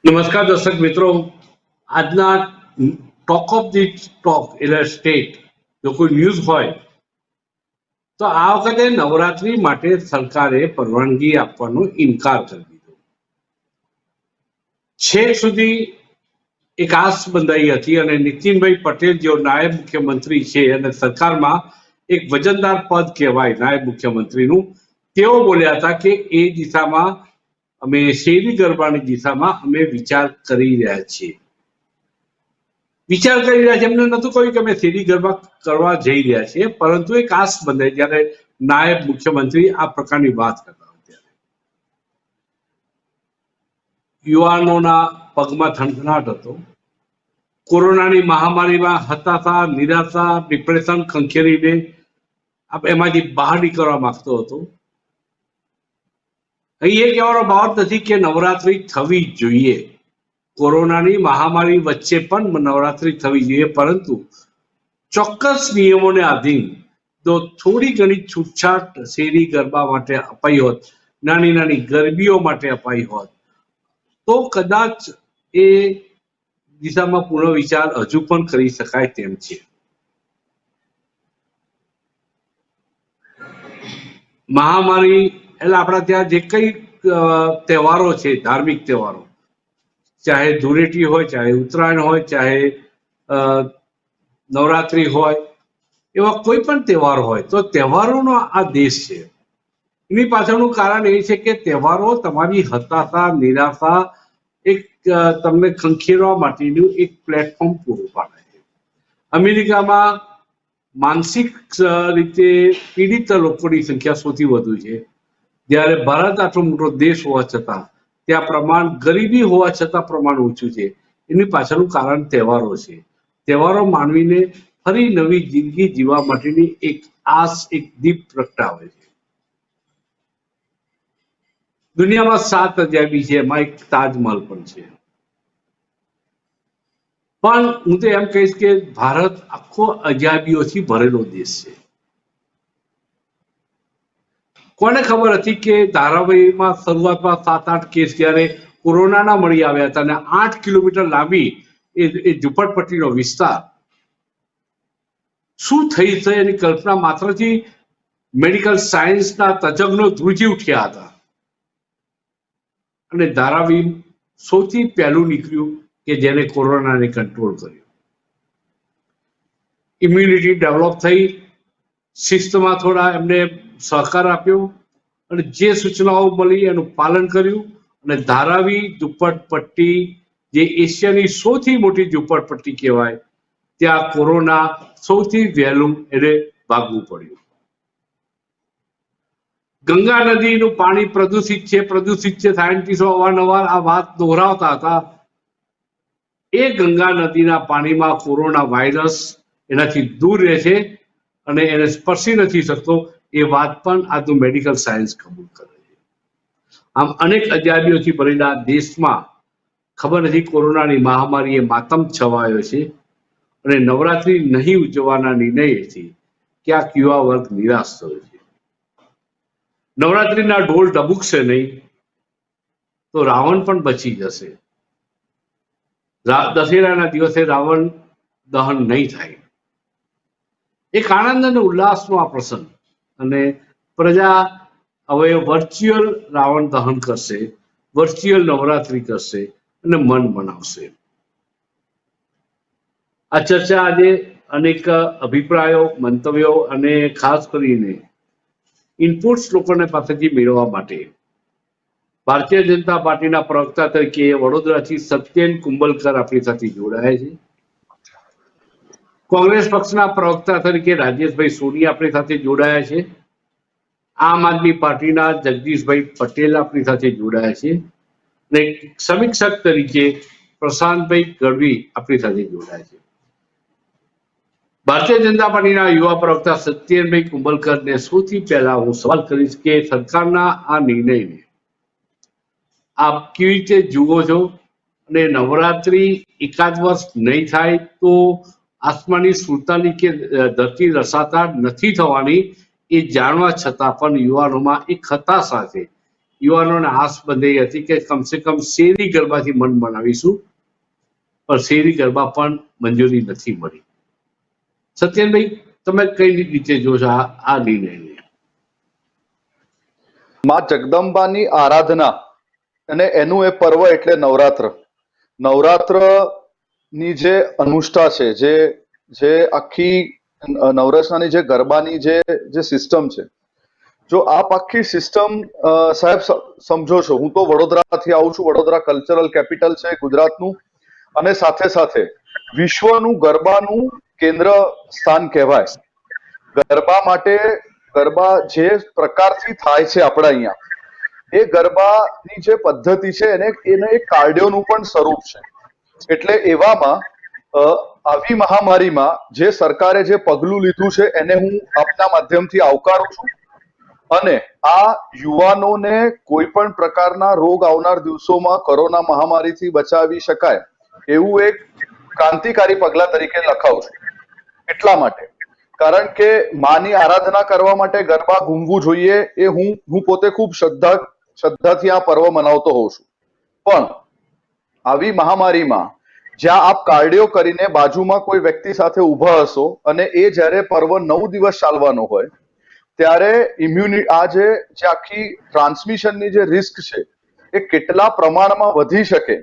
નમસ્કાર દર્શક મિત્રો, આજના ટોક ઓફ ધી ટોક એટલે સ્ટેટ જો કોઈ ન્યૂઝ હોય તો આ વખતે નવરાત્રી માટે સરકારે પરવાનગી આપવાનો ઇનકાર કરી દીધો. છેક સુધી એક આસ બંધાઈ હતી અને નીતિનભાઈ પટેલ જેઓ નાયબ મુખ્યમંત્રી છે અને સરકારમાં એક વજનદાર પદ કહેવાય નાયબ મુખ્યમંત્રીનું, તેઓ બોલ્યા હતા કે એ દિશામાં અમે શેરી ગરબાની દિશામાં અમે વિચાર કરી રહ્યા છીએ. એમને નહોતું કહ્યું કે અમે શેરી ગરબા કરવા જઈ રહ્યા છીએ, પરંતુ એક આસ બંધાઈ જ્યારે નાયબ મુખ્યમંત્રી આ પ્રકારની વાત કરતા હોય ત્યારે યુવાનોના પગમાં થનગનાટ હતો. કોરોનાની મહામારીમાં હતાશા, નિરાશા, ડિપ્રેશન ખંખેરીને એમાંથી બહાર નીકળવા માંગતો હતો. અહીં એ કહેવાનો બાબત નથી કે નવરાત્રી થવી જોઈએ, કોરોનાની મહામારી વચ્ચે પણ નવરાત્રી થવી જોઈએ, પરંતુ ચોક્કસ નિયમોને આધીન તો થોડી ઘણી છૂટછાટ શેરી ગરબા માટે અપાઈ હોત, નાની નાની ગરબીઓ માટે અપાઈ હોત, તો કદાચ એ દિશામાં પુનઃવિચાર હજુ પણ કરી શકાય તેમ છે. મહામારી એટલે આપણા ત્યાં જે કઈ તહેવારો છે, ધાર્મિક તહેવારો, ચાહે ધૂળેટી હોય, ચાહે ઉત્તરાયણ હોય, ચાહે નવરાત્રી હોય, એવા કોઈ પણ તહેવાર હોય, તો તહેવારોનો આ દેશ છે. એની પાછળનું કારણ એ છે કે તહેવારો તમારી હતાશા, નિરાશા એક તમને ખંખેરવા માટેનું એક પ્લેટફોર્મ પૂરું પાડે છે. અમેરિકામાં માનસિક રીતે પીડિત લોકોની સંખ્યા સૌથી વધુ છે, જ્યારે ભારત આટલો મોટો દેશ હોવા છતાં ત્યાં પ્રમાણ, ગરીબી હોવા છતાં પ્રમાણ ઓછું છે. એની પાછળનું કારણ તહેવારો છે. તહેવારો માનવીને ફરી નવી જિંદગી જીવવા માટેની એક આસ, એક દીપ પ્રગટાવે છે. દુનિયામાં 7 અજાયબી છે, એમાં એક તાજમહલ પણ છે. પણ હું તો એમ કહીશ કે ભારત આખો અજાયબીઓથી ભરેલો દેશ છે. કોને ખબર હતી કે ધારાવાહીમાં શરૂઆતમાં 7-8 કેસ જ્યારે કોરોનાના મળી આવ્યા હતા અને 8 કિલોમીટર લાંબી એ ઝુંપડપટ્ટીનો વિસ્તાર શું થઈ છે એની કલ્પના માત્રથી મેડિકલ સાયન્સના તજજ્ઞો ધ્રુજી ઉઠ્યા હતા. અને ધારાવી સૌથી પહેલું નીકળ્યું કે જેને કોરોનાને કંટ્રોલ કર્યો. ઇમ્યુનિટી ડેવલપ થઈ, શિસ્તમાં થોડા એમને સહકાર આપ્યો અને જે સૂચનાઓ મળી એનું પાલન કર્યું. અને ધારાવી ઝુંપડપટ્ટી, જે એશિયાની સૌથી મોટી ઝુંપડપટ્ટી કહેવાય, ત્યાં કોરોના સૌથી વહેલું એને ભાગવું પડ્યું. ગંગા નદીનું પાણી પ્રદૂષિત છે. સાયન્ટિસ્ટો અવારનવાર આ વાત દોહરાવતા હતા. એ ગંગા નદીના પાણીમાં કોરોના વાયરસ એનાથી દૂર રહે છે અને એને સ્પર્શી નથી શકતો. એ વાત પણ આજનું મેડિકલ સાયન્સ કબૂલ કરે છે. આમ અનેક અજાયબીઓથી ભરેલા દેશમાં ખબર નથી કોરોનાની મહામારીએ માતમ છવાયો છે અને નવરાત્રી નહીં ઉજવવાના નિર્ણયથી ક્યાંક યુવા વર્ગ નિરાશ થયો છે. નવરાત્રીના ઢોલ ઢબુકશે નહીં તો રાવણ પણ બચી જશે. દશેરાના દિવસે રાવણ દહન નહીં થાય. એક આનંદ અને ઉલ્લાસનો આ પ્રસંગ, અને પ્રજા હવે વર્ચ્યુઅલ રાવણ દહન કરશે, વર્ચ્યુઅલ નવરાત્રી કરશે અને મન મનાવશે. આ ચર્ચા આજે અનેક અભિપ્રાયો, મંતવ્યો અને ખાસ કરીને ઇનપુટ્સ લોકોને પાસેથી મેળવવા માટે ભારતીય જનતા પાર્ટીના પ્રવક્તા તરીકે વડોદરાથી સત્યેન કુંબલકર આપણી સાથે જોડાયા છે. કોંગ્રેસ પક્ષના પ્રવક્તા તરીકે રાજેશભાઈ સોની આપણી સાથે જોડાયા છે. આમ આદમી પાર્ટીના જગદીશભાઈ પટેલ આપણી સાથે જોડાયા છે અને સમીક્ષક તરીકે પ્રશાંતભાઈ ગઢવી આપણી સાથે જોડાયા છે. ભારતીય જનતા પાર્ટીના યુવા પ્રવક્તા સત્યેનભાઈ કુંબલકરને સૌથી પહેલા હું સવાલ કરીશ કે સરકારના આ નિર્ણયને આપ કેવી રીતે જુઓ છો? અને નવરાત્રી એકાદ વર્ષ નહીં થાય તો આસમાની સુલતાની કે ધરતી રસાતા નથી થવાની એ જાણવા છતાં પણ યુવાનોમાં એક હતાશા છે યુવાનોને આસ બંધાઈ હતી કે કમસે કમ શેરી ગરબાથી મન બનાવીશું, પણ શેરી ગરબા પણ મંજૂરી નથી મળી. સત્યનભાઈ, તમે કઈ રીતે જોશો આ નિર્ણયને? માં જગદંબાની આરાધના અને એનું એ પર્વ એટલે નવરાત્ર. નવરાત્ર ની જે અનુષ્ઠા છે, જે આખી નવરસનાની જે ગરબાની જે સિસ્ટમ છે, જો આપ આખી સિસ્ટમ સાહેબ સમજો છો, હું તો વડોદરાથી આવું છું, વડોદરા કલ્ચરલ કેપિટલ છે ગુજરાતનું, અને સાથે સાથે વિશ્વનું ગરબાનું કેન્દ્ર સ્થાન કહેવાય. ગરબા માટે ગરબા જે પ્રકારથી થાય છે આપણા અહીંયા, એ ગરબાની જે પદ્ધતિ છે એને એક કાર્ડિયોનું પણ સ્વરૂપ છે. એટલે એવામાં આવી મહામારીમાં જે સરકારે જે પગલું લીધું છે એને હું આપના માધ્યમથી આવકારું છું, અને આ યુવાનોને કોઈ પણ પ્રકારના રોગ આવનાર દિવસોમાં કોરોના મહામારીથી બચાવી શકાય એવું એક ક્રાંતિકારી પગલા તરીકે લખાવું છું. એટલા માટે, કારણ કે માની આરાધના કરવા માટે ગરબા ઘૂમવું જોઈએ, એ હું પોતે ખૂબ શ્રદ્ધાથી આ પર્વ મનાવતો હોઉં છું. પણ આવી મહામારીમાં જ્યાં આપ કાર્ડિયો કરીને બાજુમાં કોઈ વ્યક્તિ સાથે ઊભા હશો અને એ જ્યારે પર્વ 9 દિવસ ચાલવાનો હોય, ત્યારે આ જે આખી ટ્રાન્સમિશનની જે રિસ્ક છે એ કેટલા પ્રમાણમાં વધી શકે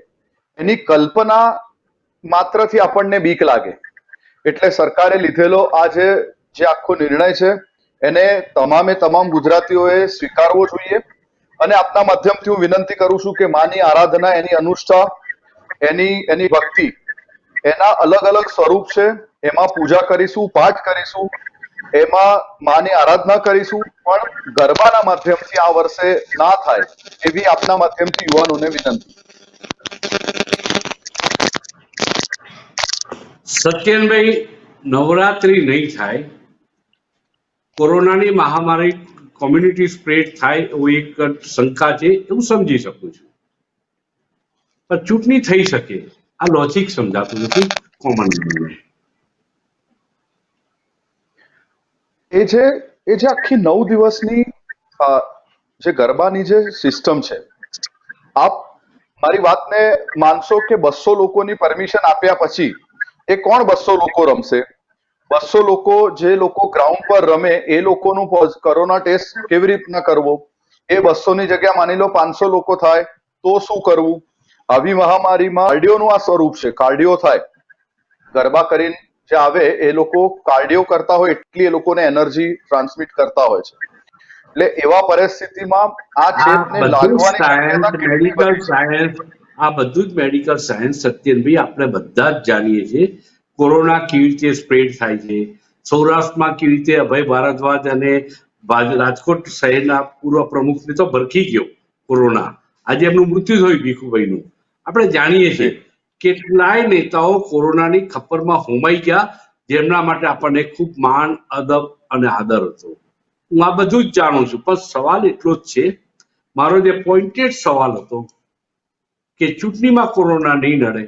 એની કલ્પના માત્રથી આપણને બીક લાગે. એટલે સરકારે લીધેલો આ જે આખો નિર્ણય છે એને તમામ ગુજરાતીઓએ સ્વીકારવો જોઈએ. અને આપના માધ્યમથી હું વિનંતી કરું છું કે માની આરાધના, એની અનુષ્ઠા, એની ભક્તિ, એના અલગ અલગ સ્વરૂપ છે. એમાં પૂજા કરીશું, પાઠ કરીશું, એમાં માની આરાધના કરીશું, પણ ગરબાના માધ્યમથી આ વર્ષે ના થાય એવી આપના માધ્યમથી યુવાનોને વિનંતી. સત્યનભાઈ, નવરાત્રી નહીં થાય, કોરોનાની મહામારી કોમ્યુનિટી સ્પ્રેડ થાય એવું એક શંકા છે, એવું સમજી શકું છું, પણ ચૂંટણી થઈ શકે આ લોજિક સમજાતું નથી કોમન મેનને. એ જે આખી 9 દિવસની જે ગરબાની જે સિસ્ટમ છે, આપ મારી વાતને માનશો કે 200 લોકોની પરમિશન આપ્યા પછી એ કોણ 200 લોકો રમશે? 200 લોકો, જે લોકો ગ્રાઉન્ડ પર રમે, એ લોકોનું કોરોના ટેસ્ટ કેવી રીતના કરવો? એ 200 ની જગ્યા માની લો 500 લોકો થાય તો શું કરવું? આવી મહામારીમાં કાર્ડિયોનું આ સ્વરૂપ છે. કાર્ડિયો થાય, ગરબા કરીને જે આવે એ લોકો કાર્ડિયો કરતા હોય એટલી એ લોકોને એનર્જી ટ્રાન્સમિટ કરતા હોય છે. એટલે એવા પરિસ્થિતિમાં આ ચેપને લાગવાની શક્યતા કેટલી બધી છે? આ બધું જ મેડિકલ સાયન્સ, સત્યનભાઈ, આપણે બધા જ જાણીએ છીએ કોરોના કેવી રીતે સ્પ્રેડ થાય છે. સૌરાષ્ટ્રમાં કેવી રીતે અભય ભારદ્વાજ અને રાજકોટ શહેરના પૂર્વ પ્રમુખને તો ભરખી ગયો કોરોના, આજે એમનું મૃત્યુ થયું ભીખુભાઈનું. આપણે જાણીએ છીએ કેટલાય નેતાઓ કોરોનાની ખપ્પરમાં હોમાઈ ગયા, જેમના માટે આપણને ખૂબ માન, અદબ અને આદર હતો. હું આ બધું જ જાણું છું, પણ સવાલ એટલો જ છે, મારો જે પોઈન્ટેડ સવાલ હતો કે ચૂંટણીમાં કોરોના નહીં નડે,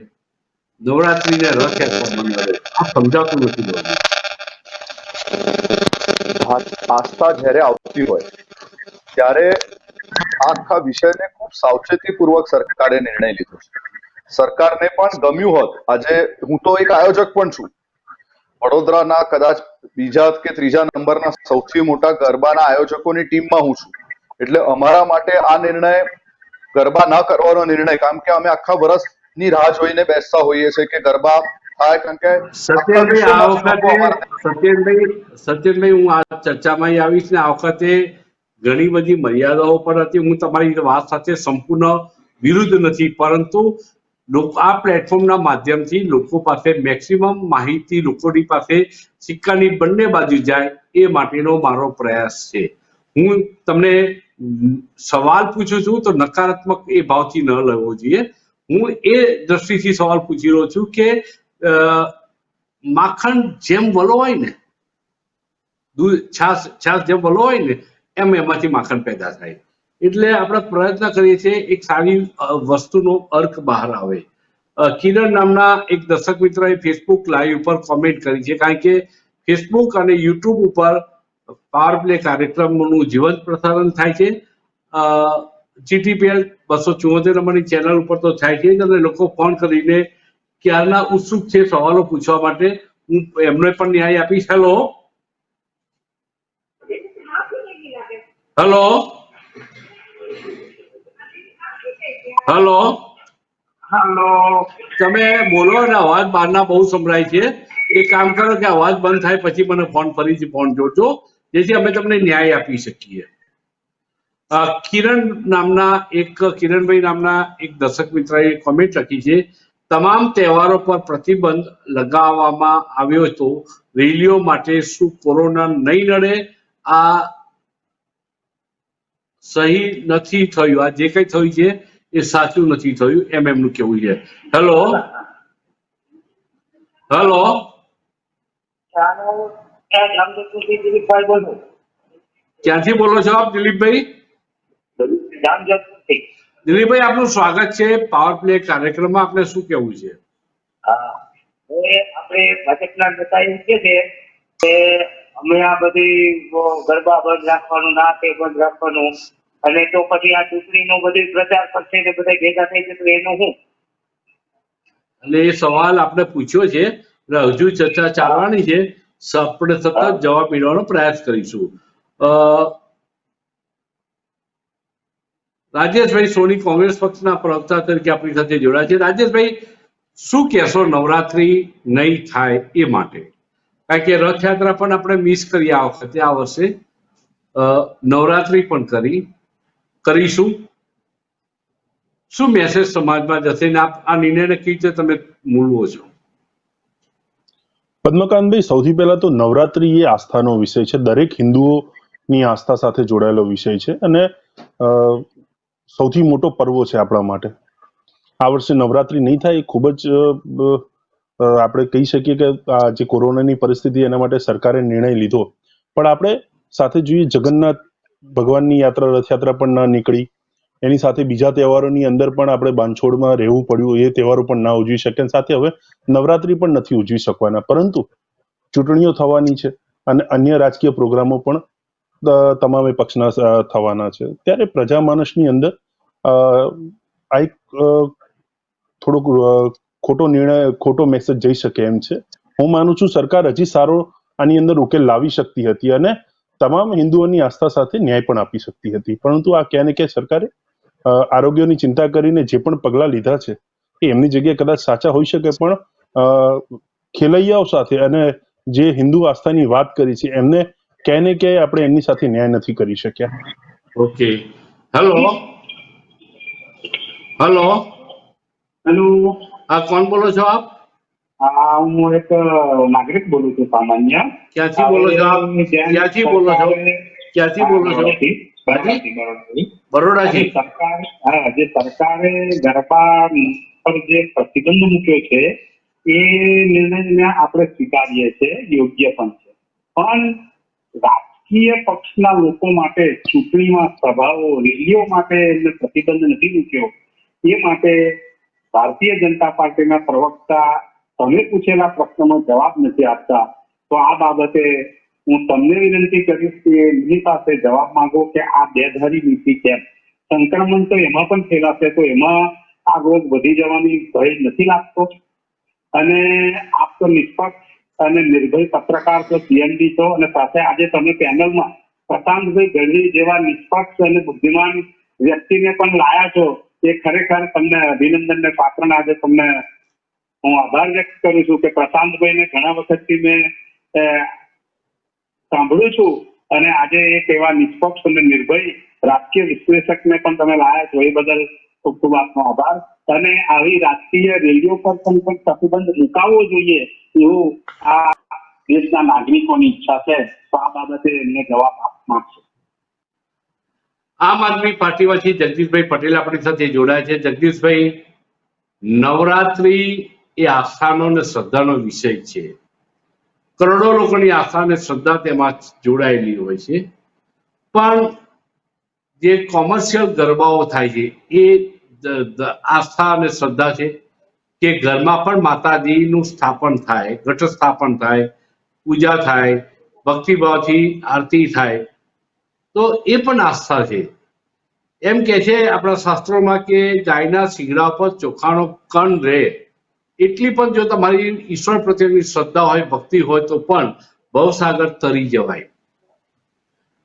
નવરાત્રીને રથયાત્રામાં નડે, આ સમજાતું નથી. આસ્થા જ્યારે આવતી હોય ત્યારે આખા વિષયને ખૂબ સાવચેતીપૂર્વક સરકારે નિર્ણય લીધો છે. સરકારને પણ ગમ્યું હોત. આજે હું તો એક આયોજક પણ છું, વડોદરાના કદાચ બીજા કે ત્રીજા નંબરના સૌથી મોટા ગરબાના આયોજકોની ટીમમાં હું છું. એટલે અમારા માટે આ નિર્ણય ગરબા ના કરવાનો નિર્ણય, કારણ કે અમે આખા વર્ષની રાહ જોઈને બેસતા હોઈએ છીએ કે ગરબા થાય, કારણ કે સત્યનભાઈ, હું આ ચર્ચામાં આવીશ ને, આ વખતે ઘણી બધી મર્યાદાઓ પણ હતી. હું તમારી વાત સાથે સંપૂર્ણ વિરુદ્ધ નથી, પરંતુ આ પ્લેટફોર્મના માધ્યમથી લોકો પાસે મેક્સિમમ માહિતી લોકોની પાસે સિક્કાની બંને બાજુ જાય એ માટેનો મારો પ્રયાસ છે. હું તમને સવાલ પૂછું છું તો નકારાત્મક એ ભાવથી ન લેવો જોઈએ. હું એ દ્રષ્ટિથી સવાલ પૂછી રહ્યો છું કે માખણ જેમ વલોવાય ને, દૂધ છાશ જેમ વલોવાય ને, એમાંથી માખણ પેદા થાય. એટલે આપણે પ્રયત્ન કરીએ છીએ એક સારી વસ્તુનો અર્ક બહાર આવે. કિરણ નામના એક દર્શક મિત્રએ ફેસબુક લાઈવ ઉપર કોમેન્ટ કરી છે, કારણ કે ફેસબુક અને યુટ્યુબ ઉપર પાવર પ્લે કાર્યક્રમનું જીવંત પ્રસારણ થાય છે. GTPL 274 નંબરની ચેનલ ઉપર તો થાય છે જ, અને લોકો ફોન કરીને ક્યારના ઉત્સુક છે સવાલો પૂછવા માટે. હું એમને પણ ન્યાય આપીશ. Hello hello hello hello. તમે બોલો અને અવાજ બહારના બહુ સંભળાય છે. એક કામ કરો કે અવાજ બંધ થાય પછી મને ફરીથી ફોન જોજો, જેથી અમે તમને ન્યાય આપી શકીએ. કિરણભાઈ નામના એક દર્શક મિત્રએ કોમેન્ટ લખી છે, તમામ તહેવારો પર પ્રતિબંધ લગાવવામાં આવ્યો હતો, રેલીઓ માટે શું કોરોના નહીં નડે? આ સહી નથી થયું. આ જે કઈ થયું છે એ સાચું નથી થયું એમ એમનું કેવું છે. હેલો હેલો ક્યાંથી બોલો છો આપ દિલીપભાઈ? દિલીપભાઈ, આપનું સ્વાગત છે પાવર પ્લે કાર્યક્રમમાં. આપને શું કેવું છે? આપણે ભાજપના નેતા એમ કે છે કે અમે આ બધી ગરબા બંધ રાખવાનું, ના તે બંધ રાખવાનું, અને તો પછી આ ચૂંટણીનો બધી પ્રચાર કરશે ને બધા ભેગા થઈ જશે તો એનું શું? એટલે એ સવાલ આપણે પૂછ્યો છે, એટલે હજુ ચર્ચા ચાલવાની છે. આપણે સતત જવાબ મેળવવાનો પ્રયાસ કરીશું. રાજેશભાઈ સોની કોંગ્રેસ પક્ષના પ્રવક્તા તરીકે આપણી સાથે જોડાયા છે. રાજેશભાઈ, શું કહેશો નવરાત્રી નહીં થાય એ માટે? કારણ કે રથયાત્રા પણ આપણે મિસ કરી આ વખતે, આ વર્ષે નવરાત્રી પણ કરીશું. શું મેસેજ સમાજમાં જશે ને આ નિર્ણયને કેવી રીતે તમે મૂલવો છો? પદ્મકાંતભાઈ, સૌથી પહેલા તો નવરાત્રી એ આસ્થાનો વિષય છે, દરેક હિન્દુઓની આસ્થા સાથે જોડાયેલો વિષય છે, અને સૌથી મોટો પર્વ છે આપણા માટે. આ વર્ષે નવરાત્રી નહીં થાય એ ખૂબ જ આપણે કહી શકીએ કે આ જે કોરોનાની પરિસ્થિતિ એના માટે સરકારે નિર્ણય લીધો, પણ આપણે સાથે જોઈએ જગન્નાથ ભગવાનની યાત્રા, રથયાત્રા પણ ના નીકળી. એની સાથે બીજા તહેવારોની અંદર પણ આપણે બાંધછોડમાં રહેવું પડ્યું, એ તહેવારો પણ ના ઉજવી શક્યા. સાથે હવે નવરાત્રી પણ નથી ઉજવી શકવાના, પરંતુ ચૂંટણીઓ થવાની છે અને અન્ય રાજકીય પ્રોગ્રામો પણ તમામે પક્ષના થવાના છે. ત્યારે પ્રજામાનસની અંદર આ એક થોડોક ખોટો નિર્ણય, ખોટો મેસેજ જઈ શકે એમ છે. હું માનું છું સરકાર હજી સારો આની અંદર ઉકેલ લાવી શકતી હતી અને તમામ હિન્દુઓની આસ્થા સાથે ન્યાય પણ આપી શકતી હતી, પરંતુ આ ક્યાં ને ક્યાં સરકારે આરોગ્યની ચિંતા કરીને જે પણ પગલાં લીધા છે એ એમની જગ્યાએ કદાચ સાચા હોઈ શકે, પણ ખેલૈયાઓ સાથે અને જે હિન્દુ આસ્થાની વાત કરી છે એમને ક્યાંય ને ક્યાંય આપણે એમની સાથે ન્યાય નથી કરી શક્યા. ઓકે. Hello hello hello. હા, કોણ બોલો છો આપ? હું એક નાગરિક બોલું છું સામાન્ય. ક્યાંથી બોલો છો આપ? ક્યાંથી બોલો છો? ક્યાંથી બોલો છો? બરોડાથી. જે સરકારે ગરબા પર જે પ્રતિબંધ મૂક્યો છે એ નિર્ણયને આપણે સ્વીકારીએ છીએ, યોગ્ય પણ છે, પણ રાજકીય પક્ષના લોકો માટે ચૂંટણીમાં સભાઓ, રેલીઓ માટે એમને પ્રતિબંધ નથી મૂક્યો. એ માટે ભારતીય જનતા પાર્ટીના પ્રવક્તા તમે પૂછેલા પ્રશ્નનો જવાબ નથી આપતા. તો આ બાબતે હું તમને વિનંતી કરીશ કે એમની પાસે જવાબ માંગો કે આ બેધારી નીતિ કેમ? સંક્રમણ તો એમાં પણ ફેલાશે, તો એમાં આ રોગ વધી જવાની ભય નથી લાગતો? અને આપ તો નિષ્પક્ષ અને નિર્ભય પત્રકાર છો, CMD છો, અને સાથે આજે તમે પેનલમાં પ્રશાંતભાઈ ગઢવી જેવા નિષ્પક્ષ અને બુદ્ધિમાન વ્યક્તિને પણ લાયા છો. એ ખરેખર તમને અભિનંદનને પાત્ર. આજે તમને હું આભાર વ્યક્ત કરું છું કે પ્રશાંતભાઈને ઘણા વખતથી મેં સાંભળું છું, અને આજે એક એવા નિષ્પક્ષ અને નિર્ભય રાજકીય વિશ્લેષકને પણ તમે લાયા છો. એ બદલ ખૂબ ખૂબ આપનો આભાર. અને આવી રાજકીય રેલીઓ પર પણ પ્રતિબંધ મુકાવવો જોઈએ એવું આ દેશના નાગરિકોની ઈચ્છા છે. તો આ બાબતે એમને જવાબ આપશે. આમ આદમી પાર્ટીમાંથી જગદીશભાઈ પટેલ આપણી સાથે જોડાયા છે. જગદીશભાઈ, નવરાત્રી એ આસ્થાનો અને શ્રદ્ધાનો વિષય છે. કરોડો લોકોની આસ્થા અને શ્રદ્ધા તેમાં જોડાયેલી હોય છે, પણ જે કોમર્શિયલ ગરબાઓ થાય છે એ આસ્થા અને શ્રદ્ધા છે કે ઘરમાં પણ માતાજીનું સ્થાપન થાય, ઘટ સ્થાપન થાય, પૂજા થાય, ભક્તિભાવથી આરતી થાય, તો એ પણ આસ્થા છે. એમ કે છે આપણા શાસ્ત્રોમાં કે ગાયના શીંગડા પર ચોખાનો કણ રહે એટલી પણ જો તમારી ઈશ્વર પ્રત્યેની શ્રદ્ધા હોય, ભક્તિ હોય તો પણ ભવસાગર તરી જવાય.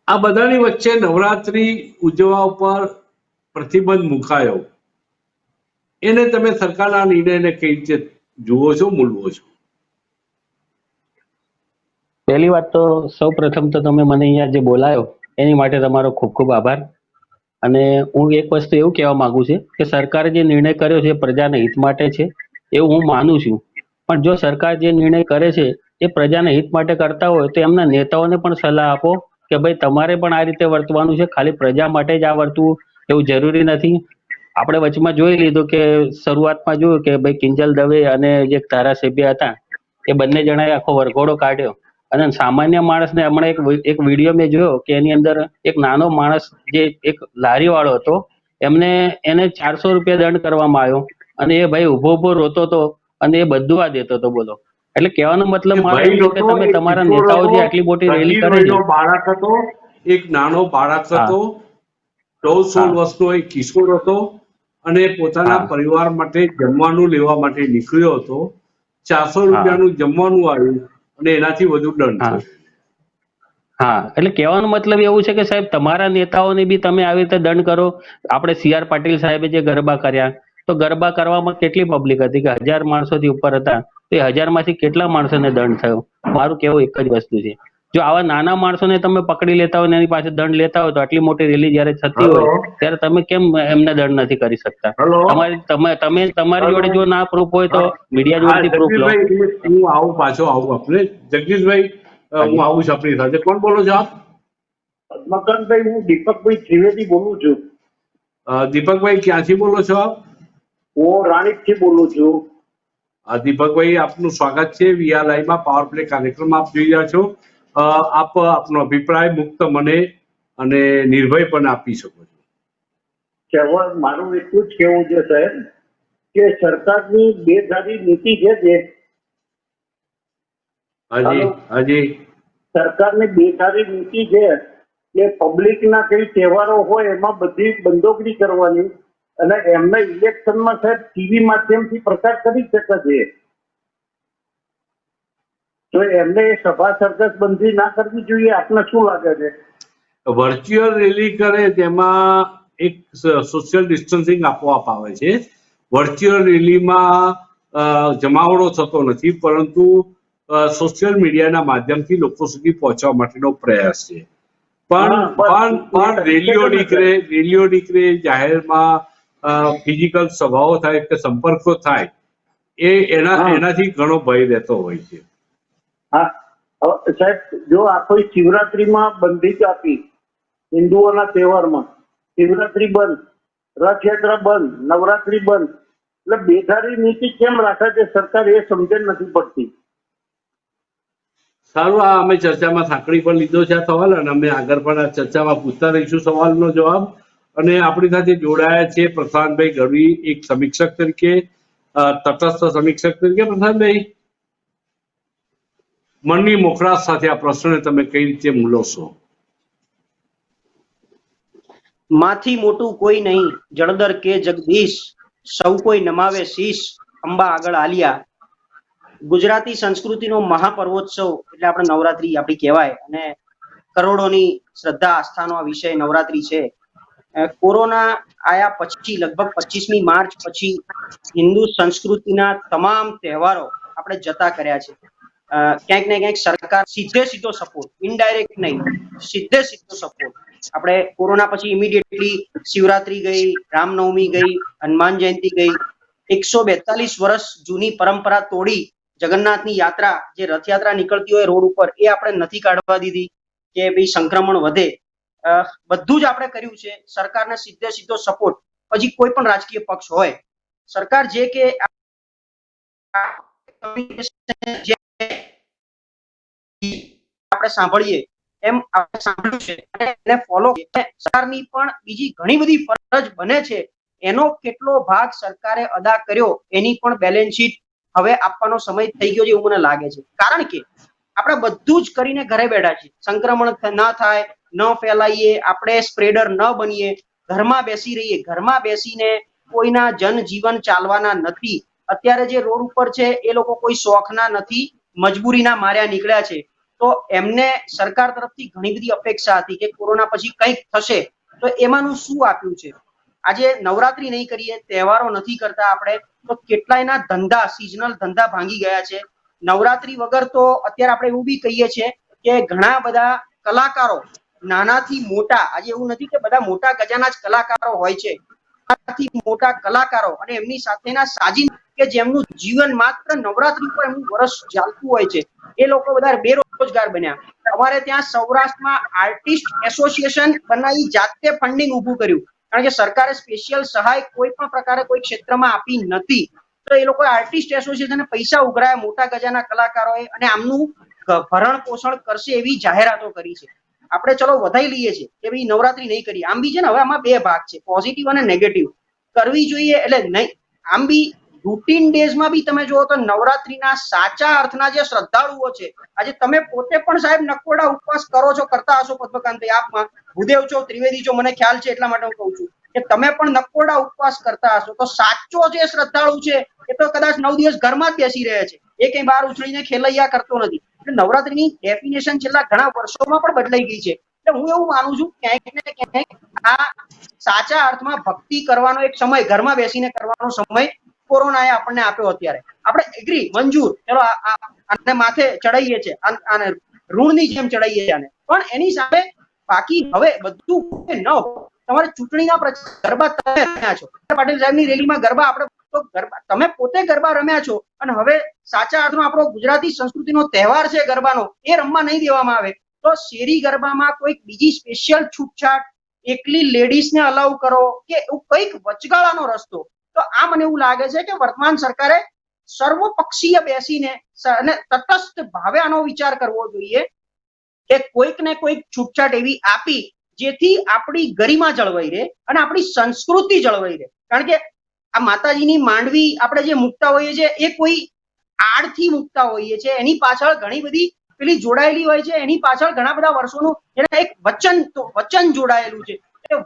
આ બધાની વચ્ચે નવરાત્રી ઉજવવા ઉપર પ્રતિબંધ મુકાયો, એને તમે સરકારના નિર્ણયને કઈ રીતે જુઓ છો, મૂલવો છો? પહેલી વાત તો સૌ પ્રથમ તો તમે મને અહીંયા જે બોલાયો એની માટે તમારો ખૂબ ખૂબ આભાર. અને હું એક વસ્તુ એવું કહેવા માંગુ છું કે સરકારે જે નિર્ણય કર્યો છે એ પ્રજાના હિત માટે છે એવું હું માનું છું. પણ જો સરકાર જે નિર્ણય કરે છે એ પ્રજાના હિત માટે કરતા હોય તો એમના નેતાઓને પણ સલાહ આપો કે ભાઈ તમારે પણ આ રીતે વર્તવાનું છે, ખાલી પ્રજા માટે જ આ વર્તવું એવું જરૂરી નથી. આપણે વચમાં જોઈ લીધું કે શરૂઆતમાં જોયું કે ભાઈ કિંજલ દવે અને જે ધારાસભ્ય હતા એ બંને જણાએ આખો વરઘોડો કાઢ્યો. અને સામાન્ય માણસને હમણાં એક વિડીયો મેં જોયો કે એની અંદર એક નાનો માણસ જે એક લારી વાળો હતો એને 400 રૂપિયા દંડ કરવામાં આવ્યો અને એ ભાઈ ઉભો ઉભો રોતો હતો અને એ બધું આ દેતો હતો. બોલો, એટલે કહેવાનો મતલબ એ મારો ભાઈ એમ છે કે નહોતો, તમે એક તમારા કિશોર નેતાઓ હતો, જે આટલી મોટી રેલી કરે છે. રહીનો બાળક હતો, એક નાનો બાળક હા હતો, 14-16 હા વર્ષનો એક કિશોર હતો અને પોતાના હા પરિવાર માટે જમવાનું લેવા માટે નીકળ્યો હતો. 400 હા રૂપિયાનું જમવાનું આવ્યું અને એનાથી વધુ દંડ હા થયો. હા, એટલે કહેવાનો મતલબ એવું છે કે સાહેબ તમારા નેતાઓને બી તમે આવી રીતે દંડ કરો. આપણે CR પાટીલ સાહેબે જે ગરબા કર્યા તો ગરબા કરવામાં કેટલી પબ્લિક હતી કે 1000 માણસોથી ઉપર હતા, તો એ 1000 માંથી કેટલા માણસોને દંડ થયો? મારું કહેવું એક જ વસ્તુ છે, જો આવા નાના માણસોને તમે પકડી લેતા હોય ને એની પાસે દંડ લેતા હોય તો આટલી મોટી રેલી જ્યારે થતી હલો હોય ત્યારે તમે કેમ એમને દંડ નથી કરી શકતા? હલો તમારી હલો જોડે જો ના પ્રૂફ હોય તો હા મીડિયા હા, જોડેથી પ્રૂફ લો. જગદીશભાઈ, હું આવું, પાછો આવું આપણે. જગદીશભાઈ, હું હાજી આવું છું આપણી સાથે. કોણ બોલો છો આપ? મકનભાઈ, હું દીપકભાઈ ત્રિવેદી બોલું છું. દીપકભાઈ, ક્યાંથી બોલો છો આપ? હું રાણીપથી બોલું છું. દીપકભાઈ, આપનું સ્વાગત છે વીઆર લાઈવમાં પાવર પ્લે કાર્યક્રમ આપ જોઈ રહ્યા છો. આપ આપનો અભિપ્રાય મુક્ત મને અને નિર્ભયપણે આપી શકો છો. મારું એટલું જ કહેવું છે સાહેબ કે સરકારની બેધારી નીતિ છે જે હાજી હાજી. સરકારની બેધારી નીતિ છે કે પબ્લિકના કઈ તહેવારો હોય એમાં બધી બંદોબસ્તી કરવાની અને એમને ઇલેક્શનમાં સાહેબ ટીવી માધ્યમથી પ્રચાર કરી શકે છે, તો એમને એ સભા સર્કસ બંધી ના કરવી જોઈએ. આપને શું લાગે છે? વર્ચ્યુઅલ રેલી કરે તેમાં એક સોશિયલ ડિસ્ટન્સિંગ આપોઆપ આવે છે. વર્ચ્યુઅલ રેલીમાં જમાવડો થતો નથી, પરંતુ સોશિયલ મીડિયાના માધ્યમથી લોકો સુધી પહોંચવા માટેનો પ્રયાસ છે. પણ રેલીઓ નીકળે, જાહેરમાં ફિઝિકલ સભાઓ થાય કે સંપર્કો થાય, એનાથી ઘણો ભય રહેતો હોય છે. હા સાહેબ, જો આખી શિવરાત્રીમાં બંધી જ આપી, હિન્દુઓના તહેવારમાં શિવરાત્રી બંધ, રથયાત્રા બંધ, નવરાત્રી બંધ, એટલે બેધારી નીતિ કેમ રાખે છે સરકાર એ સમજણ નથી પડતી. સારું, આ અમે ચર્ચામાં સાંકળી પર લીધો છે આ સવાલ, અને અમે આગળ પણ આ ચર્ચામાં પૂછતા રહીશું સવાલનો જવાબ. અને આપણી સાથે જોડાયા છે પ્રશાંતભાઈ ગઢવી, એક સમીક્ષક તરીકે, તટસ્થ સમીક્ષક તરીકે. પ્રશાંતભાઈ, મનની મોકળાશ સાથે આ પ્રશ્નને તમે કઈ રીતે મૂલવશો? માથી મોટું કોઈ નહીં, જળદર કે જગદીશ, સૌ કોઈ નમાવે શીશ, અંબા આગળ આલિયા. ગુજરાતી સંસ્કૃતિનો મહાપર્વોત્સવ એટલે આપણે નવરાત્રી આપણી કહેવાય, અને કરોડોની શ્રદ્ધા આસ્થાનો આ વિષય નવરાત્રી છે. કોરોના આયા પછી લગભગ 25મી માર્ચ પછી હિન્દુ સંસ્કૃતિના તમામ તહેવારો આપણે જતા કર્યા છે. ક્યાંક ને ક્યાંક સરકાર સીધો સપોર્ટ, ઇનડાયરેક્ટ નહીં, સીધો સપોર્ટ. આપણે કોરોના પછી ઇમિડિયેટલી શિવરાત્રી ગઈ, રામનવમી ગઈ, હનુમાન જયંતિ ગઈ. 142 વર્ષ જૂની પરંપરા તોડી જગન્નાથની યાત્રા, જે રથયાત્રા નીકળતી હોય રોડ ઉપર, એ આપણે નથી કાઢવા દીધી કે ભાઈ સંક્રમણ વધે. બધું જ આપણે કર્યું છે. સરકારને સીધો સપોર્ટ. પછી કોઈ પણ રાજકીય પક્ષ હોય, સરકાર જે કે આપણે સાંભળીએ એમ આપણે સાંભળ્યું છે અને એને ફોલો. સરકારની પણ બીજી ઘણી બધી ફરજ બને છે, એનો કેટલો ભાગ સરકારે અદા કર્યો એની પણ બેલેન્સ શીટ હવે આપવાનો સમય થઈ ગયો છે એવું મને લાગે છે. કારણ કે આપણે બધું જ કરીને ઘરે બેઠા છીએ, સંક્રમણ ન થાય, ન ફેલાઈએ, આપણે સ્પ્રેડર ન બનીએ, ઘરમાં બેસી રહીએ, ઘરમાં બેસીને કોઈના જનજીવન ચાલવાના નથી. અત્યારે જે રોડ ઉપર છે એ લોકો કોઈ શોખના નથી, મજબૂરીના માર્યા નીકળ્યા છે. તો એમને સરકાર તરફથી ઘણી બધી અપેક્ષા હતી કે કોરોના પછી કંઈક થશે, તો એમાંનું શું આપ્યું છે? આજે નવરાત્રી નહીં કરીએ, તહેવારો નથી કરતા આપણે, તો કેટલાયના ધંધા, સિઝનલ ધંધા ભાંગી ગયા છે. નવરાત્રી વગર તો અત્યારે આપણે એવું બી કહીએ છીએ કે ઘણા બધા કલાકારો નાનાથી મોટા, આજે એવું નથી કે બધા મોટા ગજાના જ કલાકારો હોય છે, નાનાથી મોટા કલાકારો અને એમની સાથેના સાજીન કે જેમનું જીવન માત્ર નવરાત્રી પર એમનું વર્ષ ચાલતું હોય છે, એ લોકો બધા બેરોજગાર બન્યા. અમારે ત્યાં સૌરાષ્ટ્રમાં આર્ટિસ્ટ એસોસિએશન બનાવી જાતે ફંડિંગ ઊભું કર્યું, કારણ કે સરકારે સ્પેશિયલ સહાય કોઈ પણ પ્રકારે કોઈ ક્ષેત્રમાં આપી નથી. તો એ લોકોએ આર્ટિસ્ટ એસોસિએશને પૈસા ઉઘરાયા મોટા ગજાના કલાકારોએ, અને આમનું ભરણ પોષણ કરશે એવી જાહેરાતો કરી છે. આપણે ચલો વધાઈ લઈએ છીએ કે ભાઈ નવરાત્રી નહીં કરીએ, આમ બી છે ને હવે આમાં બે ભાગ છે, પોઝિટિવ અને નેગેટિવ. કરવી જોઈએ એટલે નહીં, આમ બી રૂટીન ડેઝમાં બી તમે જુઓ તો નવરાત્રીના સાચા અર્થના જે શ્રદ્ધાળુઓ છે, આજે તમે પોતે પણ સાહેબ નકોરડા ઉપવાસ કરો છો, કરતા હશો પદ્મકાંતભાઈ, આપમાં ભૂદેવ છો, ત્રિવેદી છો, મને ખ્યાલ છે, એટલા માટે હું કહું છું કે તમે પણ નકોરડા ઉપવાસ કરતા હશો. તો સાચો જે શ્રદ્ધાળુ છે એ તો કદાચ 9 દિવસ ઘરમાં જ બેસી રહે છે, એ કઈ બહાર ઉછળીને ખેલૈયા કરતો નથી. એટલે નવરાત્રીની ડેફિનેશન છેલ્લા ઘણા વર્ષોમાં પણ બદલાઈ ગઈ છે. એટલે હું એવું માનું છું ક્યાંક ને ક્યાંક આ સાચા અર્થમાં ભક્તિ કરવાનો એક સમય, ઘરમાં બેસીને કરવાનો સમય કોરોનાએ આપણને આપ્યો. અત્યારે આપણે એગ્રી, મંજૂર, ચલો આને માથે ચડાવીએ છીએ, આને ઋણની જેમ ચડાવીએ છીએ, પણ એની સામે બાકી હવે બધું ન હોય. તમારે ચૂંટણીના ગરબા તમે રમ્યા છો, પાટીલ સાહેબની રેલીમાં ગરબા આપણે તો તમે પોતે ગરબા રમ્યા છો, અને હવે સાચા અર્થમાં આપણો ગુજરાતી સંસ્કૃતિનો તહેવાર છે ગરબાનો, એ રમવા નહીં દેવામાં આવે તો શેરી ગરબામાં કોઈક બીજી સ્પેશિયલ છૂટછાટ, એકલી લેડીઝને અલાઉ કરો કે એવું કંઈક વચગાળાનો રસ્તો. તો આ મને એવું લાગે છે કે વર્તમાન સરકારે સર્વપક્ષીય બેસીને અને તટસ્થ ભાવે આનો વિચાર કરવો જોઈએ કે કોઈક ને કોઈક છૂટછાટ એવી આપી જેથી આપણી ગરિમા જળવાઈ રહે અને આપણી સંસ્કૃતિ જળવાઈ રહે. કારણ કે આ માતાજીની માંડવી આપણે જે મૂકતા હોઈએ છીએ એ કોઈ આડથી મૂકતા હોઈએ છીએ, એની પાછળ ઘણી બધી પેલી જોડાયેલી હોય છે, એની પાછળ ઘણા બધા વર્ષોનું એક વચન જોડાયેલું છે.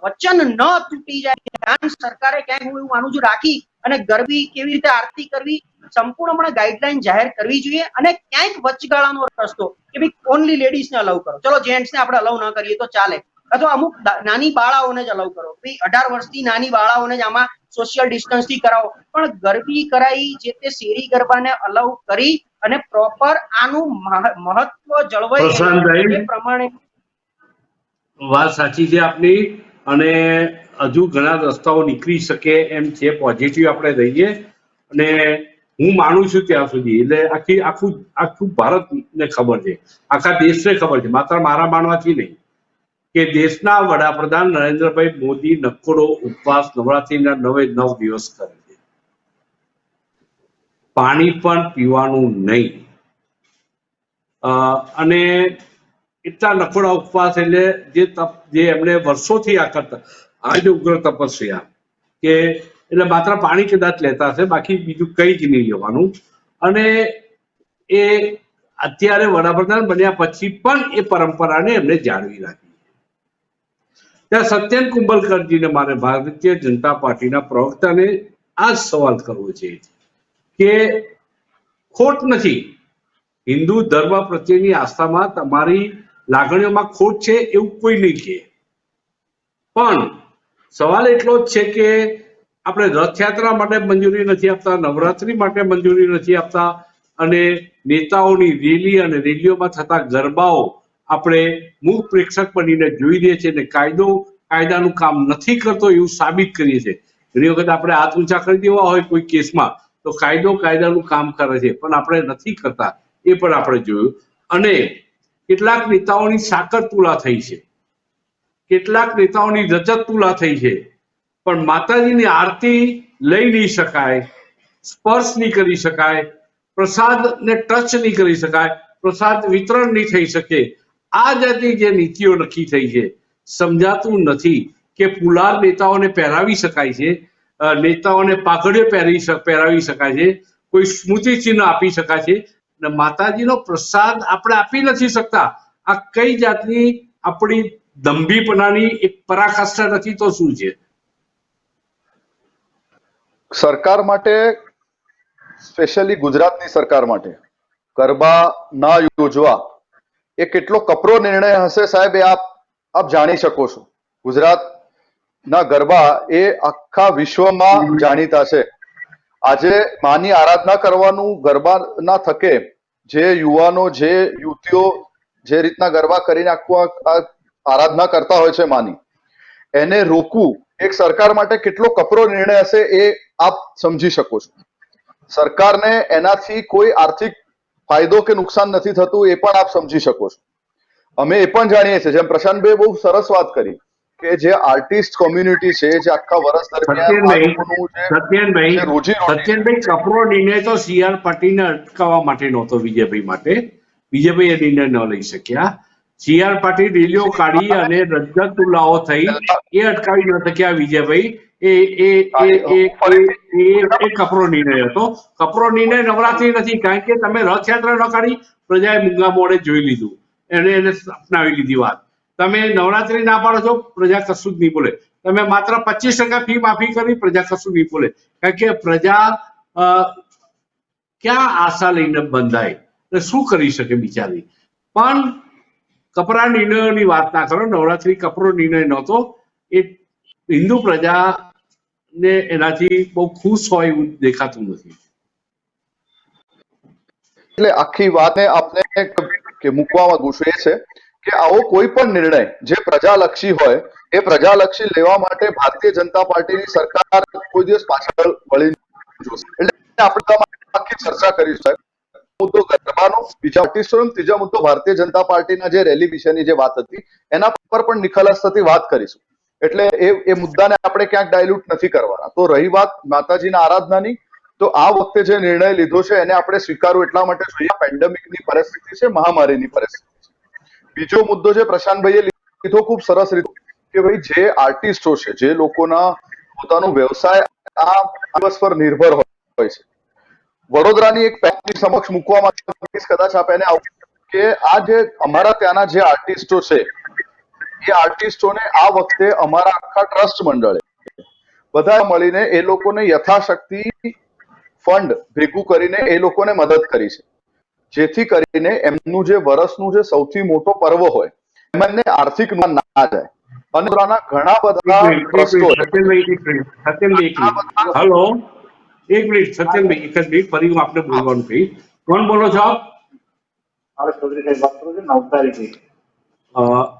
વચન ન તૂટી જાય, ધ્યાન સરકારે ક્યાંક, હું એવું માનું છું, રાખી અને ગરબી કેવી રીતે આરતી કરવી સંપૂર્ણપણે ગાઈડલાઈન જાહેર કરવી જોઈએ. અને ક્યાંક વચગાળાનો રસ્તો કે ભાઈ ઓનલી લેડીઝને અલાઉ કરો, ચલો જેન્ટ્સને આપણે અલાઉ ન કરીએ તો ચાલે, અથવા અમુક નાની બાળાઓને જ અલાઉ કરો, ભાઈ 18 વર્ષથી નાની બાળાઓને જ આમાં સોશિયલ ડિસ્ટન્સ થી કરાવો, પણ ગરબી કરાઈ જે તે શેરી ગરબાને અલાઉ કરી અને પ્રોપર આનું મહત્વ જળવાઈ એ પ્રમાણે. વાત સાચી છે આપની, અને હજુ ઘણા રસ્તાઓ નીકળી શકે એમ છે, પોઝિટિવ આપણે રહીએ. અને હું માનું છું ત્યાં સુધી, એટલે આખું ભારતને ખબર છે, આખા દેશને ખબર છે, માત્ર મારા માનવાથી નહીં, કે દેશના વડાપ્રધાન નરેન્દ્રભાઈ મોદી નકોડો ઉપવાસ નવરાત્રીના 9 દિવસ કરે છે. પાણી પણ પીવાનું નહીં, અને એટલા નકોડા ઉપવાસ, એટલે જે તપ જે એમણે વર્ષોથી આ કરતા, આજે ઉગ્ર તપસ્યા, કે એટલે માત્ર પાણી કદાચ લેતા હશે, બાકી બીજું કંઈ જ નહીં લેવાનું. અને એ અત્યારે વડાપ્રધાન બન્યા પછી પણ એ પરંપરાને એમણે જાળવી રાખી. ત્યાં સત્યન કુંભલકરજીને મારે ભારતીય જનતા પાર્ટીના પ્રવક્તાને આ જ સવાલ કરવો છે કે ખોટ નથી, હિન્દુ ધર્મ પ્રત્યેની આસ્થામાં તમારી લાગણીઓમાં ખોટ છે એવું કોઈ નહીં કહે, પણ સવાલ એટલો જ છે કે આપણે રથયાત્રા માટે મંજૂરી નથી આપતા, નવરાત્રી માટે મંજૂરી નથી આપતા, અને નેતાઓની રેલી અને રેલીઓમાં થતા ગરબાઓ આપણે મૂક પ્રેક્ષક બનીને જોઈ દઈએ છીએ, અને કાયદાનું કામ નથી કરતો એવું સાબિત કરીએ છીએ. ઘણી વખત આપણે હાથ ઊંચા કરી દેવા હોય કોઈ કેસમાં તો કાયદાનું કામ કરે છે, પણ આપણે નથી કરતા, એ પણ આપણે જોયું. અને કેટલાક નેતાઓની સાકર તુલા થઈ છે, કેટલાક નેતાઓની રજત તુલા થઈ છે, પણ માતાજીની આરતી લઈ નહીં શકાય, સ્પર્શ નહીં કરી શકાય, પ્રસાદને ટચ નહીં કરી શકાય, પ્રસાદ વિતરણ નહીં થઈ શકે. આ જાતની જે નીતિઓ નક્કી થઈ છે, સમજાતું નથી કે પુલાર નેતાઓને પહેરાવી શકાય છે, નેતાઓને પાઘડીઓ પહેરાવી શકાય છે, કોઈ સ્મૃતિ ચિહ્ન આપી શકાય છે, અને માતાજીનો પ્રસાદ આપણે આપી નથી શકતા. આ કઈ જાતની આપણી દંભીપણાની એક પરાકાષ્ઠા નથી તો શું છે? સરકાર માટે, સ્પેશિયલી ગુજરાતની સરકાર માટે ગરબા ના યોજવા એ કેટલો કપરો નિર્ણય હશે સાહેબ, એ આપ જાણી શકો છો. ગુજરાતના ગરબા એ આખા વિશ્વમાં જાણીતા છે. આજે માની આરાધના કરવાનું ગરબાના થકે જે યુવાનો, જે યુવતીઓ જે રીતના ગરબા કરીને આખું આરાધના કરતા હોય છે માની, એને રોકવું એક સરકાર માટે કેટલો કપરો નિર્ણય હશે એ આપ સમજી શકો છો. સરકારને એનાથી કોઈ આર્થિક ફાયદો કે નુકસાન નથી થતું એ પણ આપ સમજી શકો છો. અમે એ પણ જાણીએ છીએ, જેમ પ્રશાંતભાઈ બહુ સરસ વાત કરી કે જે આર્ટિસ્ટ કોમ્યુનિટી છે, જે આખા વર્ષ દરમિયાન આ લોકોનું જે રોજી સત્યનભાઈ, કપરો નિર્ણય તો CR પાટીલને અટકાવવા માટે નહોતો, વિજયભાઈ માટે. વિજયભાઈ એ નિર્ણય ન લઈ શક્યા. CR પાટીલ રેલીઓ કાઢી અને રજત-ઉલ્લાઓ થઈ, એ અટકાવી ન શક્યા વિજયભાઈ. એ કપરો નિર્ણય હતો. કપરો નિર્ણય નવરાત્રી નથી, કારણ કે તમે રથયાત્રા ન કાઢી, પ્રજાએ મૂંગા મોઢે જોઈ લીધું, એને અપનાવી લીધી વાત. તમે નવરાત્રી ના પાડો છો, પ્રજા કશું જ નહીં બોલે. તમે માત્ર 25% ફી માફી કરી, પ્રજા કશું નહીં બોલે, કારણ કે પ્રજા ક્યાં આશા લઈને બંધાય, શું કરી શકે બિચારી. પણ કપરા નિર્ણયોની વાત ના કરો. નવરાત્રી કપરો નિર્ણય નહોતો. એ હિન્દુ પ્રજાને એનાથી બહુ ખુશ હોય એવું દેખાતું નથી. એટલે આખી વાતને આપને કે મૂકવા માંગુ છું એ છે કે આવો કોઈ પણ નિર્ણય જે પ્રજાલક્ષી હોય એ પ્રજાલક્ષી લેવા માટે ભારતીય જનતા પાર્ટીની સરકાર કોઈ દિવસ પાછળ વળી જોશે. એટલે આપણે આખી ચર્ચા કરીશું સાહેબ. મુદ્દો ગરબાનો, બીજા આર્ટિસ્ટોનો, ત્રીજા મુદ્દો ભારતીય જનતા પાર્ટીના જે રેલી વિશેની જે વાત હતી એના પર પણ નિખાલસતાથી વાત કરીશું. એટલે એ મુદ્દાને આપણે ક્યાંક ડાયલ્યુટ નથી કરવાના. તો રહી વાત માતાજીના આરાધનાની, તો આ વખતે જે નિર્ણય લીધો છે એને આપણે સ્વીકારવું એટલા માટે જોઈએ, પેન્ડેમિકની પરિસ્થિતિ છે, મહામારીની પરિસ્થિતિ છે. બીજો મુદ્દો જે પ્રશાંતભાઈએ લીધો ખૂબ સરસ રીતે કે ભાઈ જે આર્ટિસ્ટો છે, જે લોકોના પોતાનો વ્યવસાય આ દિવસ પર નિર્ભર હોય છે, વડોદરાની એક પેનલની સમક્ષ મૂકવા માંગીશ, કદાચ આપ એને કે આ જે અમારા ત્યાંના જે આર્ટિસ્ટો છે એ આર્ટિસ્ટોને આ વખતે અમારા આખા ટ્રસ્ટ મંડળે બધા મળીને એ લોકોને યથાશક્તિ ફંડ ભેગું કરીને એ લોકોને મદદ કરી છે, જેથી કરીને એમનું જે વર્ષનું જે સૌથી મોટો પર્વ હોય એમાં એમને આર્થિક નુકસાન ના જાય. અને ઘણા બધા ટ્રસ્ટો, હલો, એક મિનિટ સત્યનભાઈ, એક જ મિનિટ, ફરી હું આપને બોલવાનું કહીશ. કોણ બોલો છો આપ?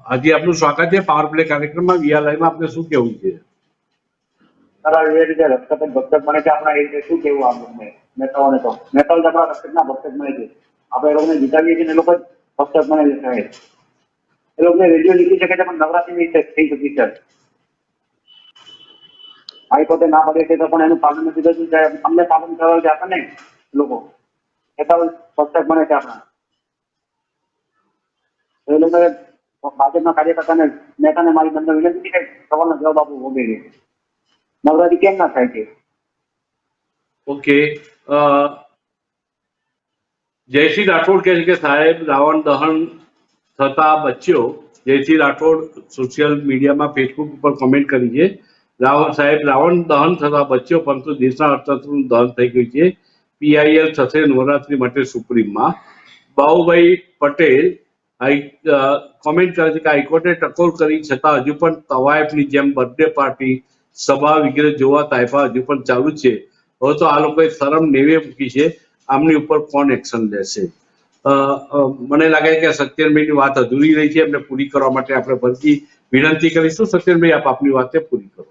હાજી, આપનું સ્વાગત છે પાવર પ્લે કાર્યક્રમમાં. VRLiveમાં આપને શું કેવું છે? શું કેવું આપણને નેતાઓને? તો નેતાઓ આપણા રક્ષકના ભક્ષક બને છે. આપણે એ લોકોને જીતાવીએ છીએ, એ લોકો જ ભક્ષક બને છે. એ લોકોને રેડિયો લીધી શકે છે, પણ નવરાત્રી થઈ શકી છે. હાઈકોર્ટે ના પડે છે તો પણ એનું પાલન નથી થતું. અમને પાલન કરવા છે આપણને લોકો નેતાઓ ભક્ષક બને છે આપણા. એ લોકો ભાજપના કાર્યકર્તાને નેતાને મારી બંને વિનંતી છે સવાલનો જવાબ આપવો વગેરે. નવરાત્રી કેમ ના થાય છે? ઓકે, જયશ્રી રાઠોડ કહે છે કે સાહેબ રાવણ દહન થતા બચ્યો. જયશ્રી રાઠોડ સોશિયલ મીડિયામાં ફેસબુક ઉપર કોમેન્ટ કરી છે, રાવણ દહન થતા બચ્યો, પરંતુ દેશના અર્થતંત્રનું દહન થઈ ગયું છે. PIL થશે નવરાત્રી માટે સુપ્રીમમાં. બાબુભાઈ પટેલ કોમેન્ટ કરે છે કે હાઈકોર્ટે ટકોર કરી છતાં હજુ પણ તવાયફની જેમ બર્થડે પાર્ટી, સભા વગેરે જોવા તાયફા હજુ પણ ચાલુ છે. હવે તો આ લોકોએ શરમ નેવે મૂકી છે, આમની ઉપર કોણ એક્શન લેશે? મને લાગે છે કે સત્યનભાઈની વાત અધૂરી રહી છે, એમને પૂરી કરવા માટે આપણે ફરીથી વિનંતી કરીશું. સત્યનભાઈ, આપ આપની વાતને પૂરી કરો.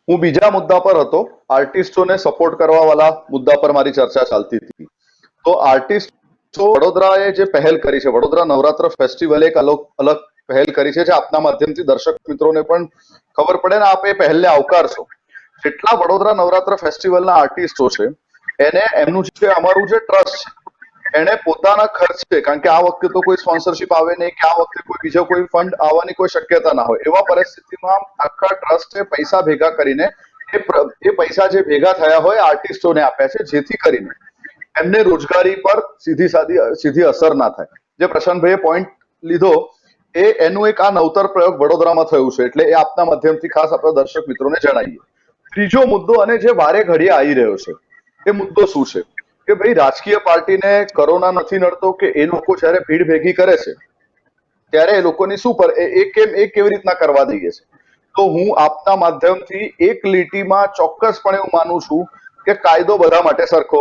હું બીજા મુદ્દા પર હતો, આર્ટિસ્ટોને સપોર્ટ કરવા વાળા મુદ્દા પર મારી ચર્ચા ચાલતી હતી. તો આર્ટિસ્ટો વડોદરાએ જે પહેલ કરી છે, વડોદરા નવરાત્ર ફેસ્ટિવલ એક અલગ પહેલ કરી છે, જે આપના માધ્યમથી દર્શક મિત્રોને પણ ખબર પડે ને આપ એ પહેલને આવકારશો. જેટલા વડોદરા નવરાત્ર ફેસ્ટિવલના આર્ટિસ્ટો છે એને એમનું જે અમારું જે ટ્રસ્ટ છે એને પોતાના ખર્ચે, કારણ કે આ વખતે તો કોઈ સ્પોન્સરશિપ આવે નહીં કે આ વખતે કોઈ બીજો કોઈ ફંડ આવવાની કોઈ શક્યતા ના હોય, એવા પરિસ્થિતિમાં આખા ટ્રસ્ટે પૈસા ભેગા કરીને એ પૈસા જે ભેગા થયા હોય આર્ટિસ્ટોને આપ્યા છે, જેથી કરીને એમને રોજગારી પર સીધી અસર ના થાય. જે પ્રશાંતભાઈએ પોઈન્ટ લીધો એનું એક આ નવતર પ્રયોગ વડોદરામાં થયું છે, એટલે એ આપના માધ્યમથી ખાસ આપણા દર્શક મિત્રોને જણાવીએ. ત્રીજો મુદ્દો, અને જે વારે ઘડીએ આવી રહ્યો છે, એ મુદ્દો શું છે કે ભાઈ રાજકીય પાર્ટીને કોરોના નથી નડતો, કે એ લોકો જ્યારે ભીડ ભેગી કરે છે ત્યારે એ લોકોની શું એ કેવી રીતના કરવા દઈએ છે. તો હું આપના માધ્યમથી એક લીટીમાં ચોક્કસપણે હું માનું છું કે કાયદો બધા માટે સરખો,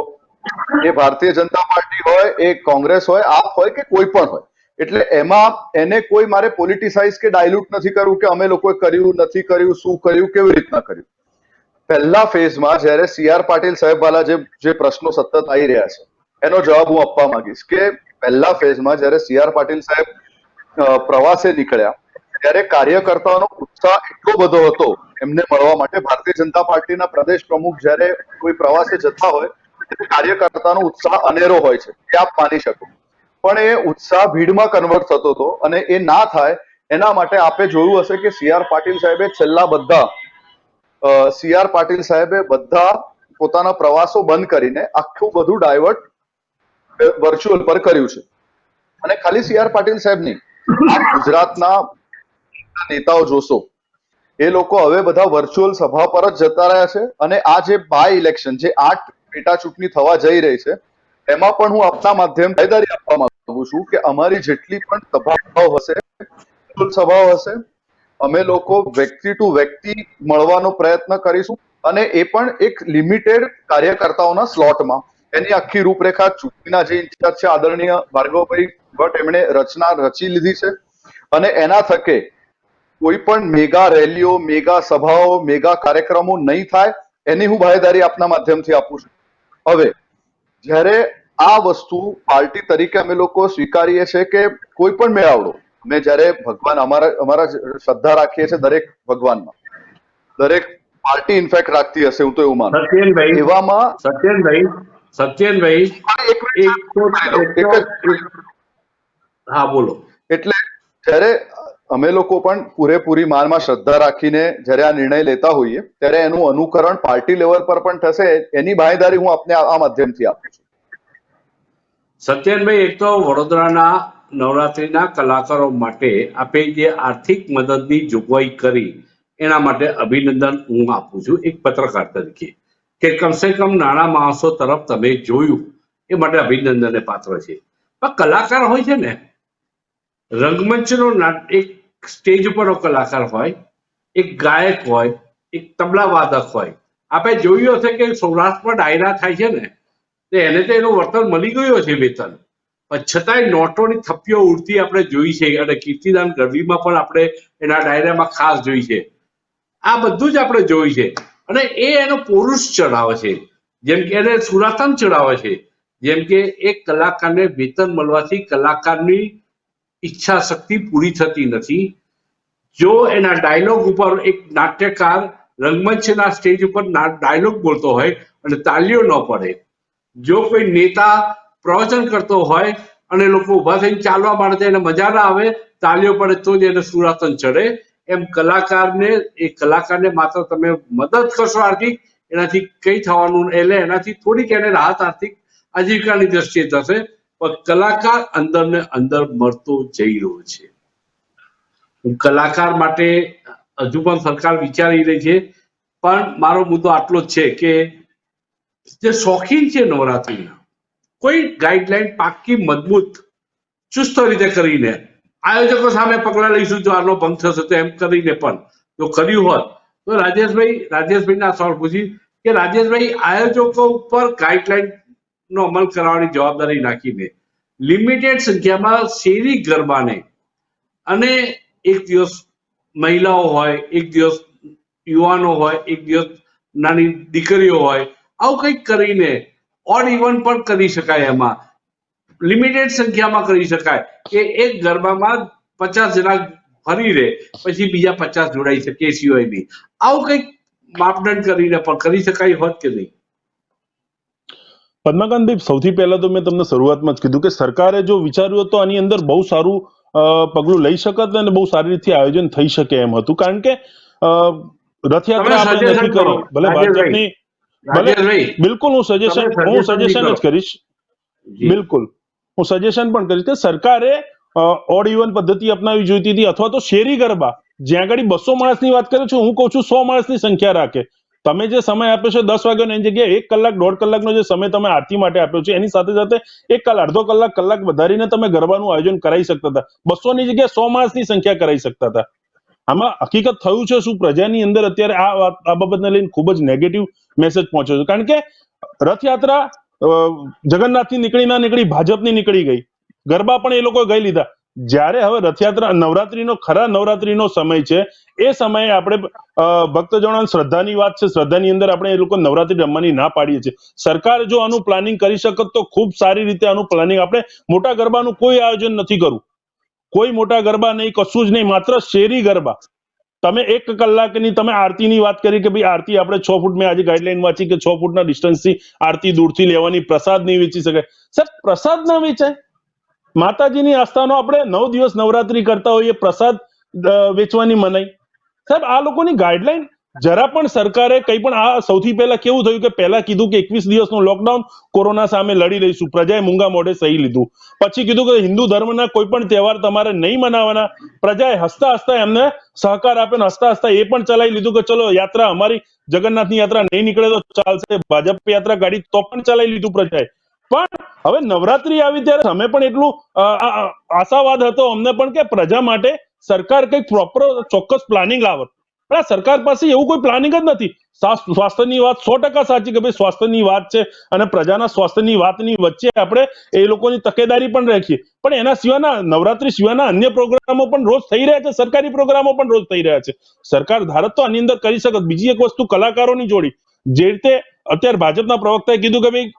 એ ભારતીય જનતા પાર્ટી હોય, એ કોંગ્રેસ હોય, આપ હોય કે કોઈ પણ હોય, એટલે એમાં એને કોઈ મારે પોલિટિસાઇઝ કે ડાયલ્યુટ નથી કરવું કે અમે લોકોએ કર્યું નથી કર્યું, શું કર્યું, કેવી રીતના કર્યું. પહેલા ફેઝમાં જ્યારે CR પાટીલ સાહેબ વાળા જે પ્રશ્નો સતત આવી રહ્યા છે એનો જવાબ હું આપવા માંગીશ કે પહેલા ફેઝમાં જ્યારે CR પાટીલ સાહેબ પ્રવાસે નીકળ્યા ત્યારે કાર્યકર્તાઓનો ઉત્સાહ એટલો બધો હતો એમને મળવા માટે. ભારતીય જનતા પાર્ટીના પ્રદેશ પ્રમુખ જ્યારે કોઈ પ્રવાસે જતા હોય ત્યારે કાર્યકર્તાનો ઉત્સાહ અનેરો હોય છે, એ આપ માની શકો. પણ એ ઉત્સાહ ભીડમાં કન્વર્ટ થતો હતો, અને એ ના થાય એના માટે આપે જોયું હશે કે CR પાટીલ સાહેબે બધા પોતાના પ્રવાસો બંધ કરીને આખું બધું ડાયવર્ટ વર્ચ્યુઅલ પર કર્યું છે. અને ખાલી CR પાટીલ સાહેબ નહીં, આપ ગુજરાતના નેતાઓ જોશો, એ લોકો હવે બધા વર્ચ્યુઅલ સભા પર જ જતા રહ્યા છે. અને આ જે બાય ઇલેક્શન, જે 8 પેટા ચૂંટણી થવા જઈ રહી છે, એમાં પણ હું આપના માધ્યમ તૈયારી આપવા માંગુ છું કે અમારી જેટલી પણ સભાઓ હશે, સભાઓ હશે, અમે લોકો વ્યક્તિ ટુ વ્યક્તિ મળવાનો પ્રયત્ન કરીશું, અને એ પણ એક લિમિટેડ કાર્યકર્તાઓના સ્લોટમાં. એની આખી રૂપરેખા ચૂંટણીના જે ઇન્ચાર્જ છે આદરણીય ભાર્ગવભાઈ ભટ્ટ, એમણે રચી લીધી છે. અને એના થકે કોઈ પણ મેગા રેલીઓ, મેગા સભાઓ, મેગા કાર્યક્રમો નહીં થાય, એની હું બાહેધરી આપના માધ્યમથી આપું છું. હવે જ્યારે આ વસ્તુ પાર્ટી તરીકે અમે લોકો સ્વીકારીએ છીએ કે કોઈ પણ મેળાવડો, અમે જ્યારે ભગવાન અમારા શ્રદ્ધા રાખીએ છીએ દરેક ભગવાનમાં, દરેક પાર્ટી ઇનફેક્ટ રાખતી હશે, હું તો એવું માનું. સત્યેનભાઈ, એવામાં સત્યેનભાઈ, હા બોલો. એટલે જ્યારે અમે લોકો પણ પૂરેપૂરી માનમાં શ્રદ્ધા રાખીને જ્યારે આ નિર્ણય લેતા હોઈએ ત્યારે એનું અનુકરણ પાર્ટી લેવલ પર પણ થશે, એની બાહેધરી હું આપને આ માધ્યમથી આપું છું. સત્યેનભાઈ, એક તો વડોદરાના નવરાત્રીના કલાકારો માટે આપે જે આર્થિક મદદની જોગવાઈ કરી એના માટે અભિનંદન હું આપું છું એક પત્રકાર તરીકે, કે કમસે કમ નાના માણસો તરફ તમે જોયું, એ માટે અભિનંદનને પાત્ર છે. પણ કલાકાર હોય છે ને, રંગમંચનો એક સ્ટેજ ઉપરનો કલાકાર હોય, એક ગાયક હોય, એક તબલા વાદક હોય. આપણે જોયું હશે કે સૌરાષ્ટ્રમાં ડાયરા થાય છે ને, તો એને તો એનું વળતર મળી ગયું છે વેતન, પણ છતાંય નોટોની થપ્પીઓ ઉડતી આપણે જોઈ છે. અને કીર્તિદાન ગઢવીમાં પણ આપણે એના ડાયરામાં ખાસ જોઈ છે. આ બધું જ આપણે જોયું છે. અને એ એનો પુરુષ ચડાવે છે, જેમ કે એને સુરાતન ચડાવે છે. જેમ કે એક કલાકારને વેતન મળવાથી કલાકારની ઈચ્છા શક્તિ પૂરી થતી નથી. જો એના ડાયલોગ ઉપર એક નાટ્યકાર રંગમંચના સ્ટેજ ઉપર ડાયલોગ બોલતો હોય અને તાલીઓ ન પડે, જો કોઈ નેતા પ્રવચન કરતો હોય અને લોકો ઉભા થઈને ચાલવા માંડે એને મજા ના આવે, તાલીઓ પડે તો જ એને સુરાતન ચડે. એમ કલાકારને માત્ર તમે મદદ કરશો આર્થિક, એનાથી કઈ થવાનું, એટલે એનાથી થોડીક એને રાહત આર્થિક આજીવિકાની દ્રષ્ટિએ થશે, પણ કલાકાર અંદર ને અંદર મળતો જઈ રહ્યો છે. કલાકાર માટે હજુ પણ સરકાર વિચારી રહી છે. પણ મારો મુદ્દો આટલો જ છે કે જે શોખીન છે નવરાત્રીના, કોઈ ગાઈડલાઈન પાકી મજબૂત ચુસ્ત રીતે કરીને, આયોજકો સામે પગલાં લઈશું જો આનો ભંગ થશે તો, એમ કરીને પણ જો કર્યું હોત તો રાજેશભાઈના સવાલ પૂછી કે રાજેશભાઈ, આયોજકો ઉપર ગાઈડલાઈન નો અમલ કરવાની જવાબદારી નાખીને લિમિટેડ સંખ્યામાં શેરી ગરબાને, અને એક દિવસ મહિલાઓ હોય, એક દિવસ યુવાનો હોય, એક દિવસ નાની દીકરીઓ હોય, આવું કંઈક કરીને ઓડ ઇવન પણ કરી શકાય. એમાં લિમિટેડ સંખ્યામાં કરી શકાય કે એક ગરબામાં 50 જણા ફરી રહે, પછી બીજા 50 જોડાઈ શકે સિવાયની. આવું કંઈક માપદંડ કરીને પણ કરી શકાય હોત કે નહીં? પદ્માકાંતભાઈ, સૌથી પહેલા તો મેં તમને શરૂઆતમાં જ કીધું કે સરકારે જો વિચાર્યું હતું આની અંદર બહુ સારું પગલું લઈ શકત અને બહુ સારી રીતે આયોજન થઈ શકે એમ હતું. કારણ કે રથયાત્રા આપણે નથી કરી, ભલે ભાજપની, ભલે બિલકુલ હું સજેશન જ કરીશ, બિલકુલ હું સજેશન પણ કરીશ કે સરકારે ઓડ ઇવન પદ્ધતિ અપનાવી જોઈતી હતી, અથવા તો શેરી ગરબા જ્યાં આગળ 200 માણસની વાત કરું છું, હું કહું છું 100 માણસની સંખ્યા રાખે. તમે જે સમય આપ્યો છે 10 વાગ્યાનો, એની જગ્યાએ 1 કલાક 1.5 કલાકનો જે સમય તમે આરતી માટે આપ્યો છે, એની સાથે સાથે 1 કલાક અડધો કલાક વધારીને તમે ગરબાનું આયોજન કરાવી શકતા હતા. 200 ની જગ્યાએ 100 માણસની સંખ્યા કરાવી શકતા હતા. આમાં હકીકત થયું છે શું? પ્રજાની અંદર અત્યારે આ બાબતને લઈને ખૂબ જ નેગેટિવ મેસેજ પહોંચ્યો છે. કારણ કે રથયાત્રા જગન્નાથની નીકળી ભાજપની નીકળી ગઈ, ગરબા પણ એ લોકો ગઈ લીધા. જ્યારે હવે રથયાત્રા નવરાત્રીનો સમય છે, એ સમયે આપણે ભક્તજનો શ્રદ્ધાની વાત છે, શ્રદ્ધાની અંદર આપણે એ લોકો નવરાત્રી રમવાની ના પાડીએ છીએ. સરકાર જો આનું પ્લાનિંગ કરી શકત તો ખૂબ સારી રીતે આનું પ્લાનિંગ, આપણે મોટા ગરબાનું કોઈ આયોજન નથી કરવું, કોઈ મોટા ગરબા નહીં, કશું જ નહીં, માત્ર શેરી ગરબા. તમે 1 કલાકની તમે આરતીની વાત કરી કે ભાઈ આરતી આપણે 6 ફૂટ, મેં આજે ગાઈડલાઈન વાંચી કે 6 ફૂટના ડિસ્ટન્સથી આરતી દૂરથી લેવાની, પ્રસાદ નહીં વેચી શકાય. સર, પ્રસાદ ના વેચાય? માતાજીની આસ્થાનો આપણે 9 દિવસ નવરાત્રી કરતા હોઈએ, પ્રસાદ વેચવાની મનાઈ? સાહેબ, આ લોકોની ગાઈડલાઈન જરા પણ સરકારે કંઈ પણ, આ સૌથી પહેલા કેવું થયું કે પહેલા કીધું કે 21 દિવસનું લોકડાઉન, કોરોના સામે લડી રહીશું, પ્રજાએ મૂંગા મોઢે સહી લીધું. પછી કીધું કે હિન્દુ ધર્મના કોઈ પણ તહેવાર તમારે નહીં મનાવવાના, પ્રજાએ હસતા હસતા એમને સહકાર આપ્યો ને હસતા હસતા એ પણ ચલાવી લીધું કે ચલો યાત્રા, અમારી જગન્નાથની યાત્રા નહીં નીકળે તો ચાલશે, ભાજપ યાત્રા કાઢી તો પણ ચલાવી લીધું પ્રજાએ. પણ હવે નવરાત્રી આવી ત્યારે અમે પણ એટલું આશાવાદ હતો અમને પણ કે પ્રજા માટે સરકાર કંઈક પ્રોપર ચોક્કસ પ્લાનિંગ લાવત. પણ આ સરકાર પાસે એવું કોઈ પ્લાનિંગ જ નથી. સ્વાસ્થ્યની વાત 100% સાચી કે ભાઈ સ્વાસ્થ્યની વાત છે અને પ્રજાના સ્વાસ્થ્યની વાતની વચ્ચે આપણે એ લોકોની તકેદારી પણ રાખીએ, પણ એના સિવાયના નવરાત્રી સિવાયના અન્ય પ્રોગ્રામો પણ રોજ થઈ રહ્યા છે, સરકારી પ્રોગ્રામો પણ રોજ થઈ રહ્યા છે. સરકાર ધારત તો આની અંદર કરી શકે. બીજી એક વસ્તુ, કલાકારોની જોડી, જે રીતે અત્યારે ભાજપના પ્રવક્તાએ કીધું કે ભાઈ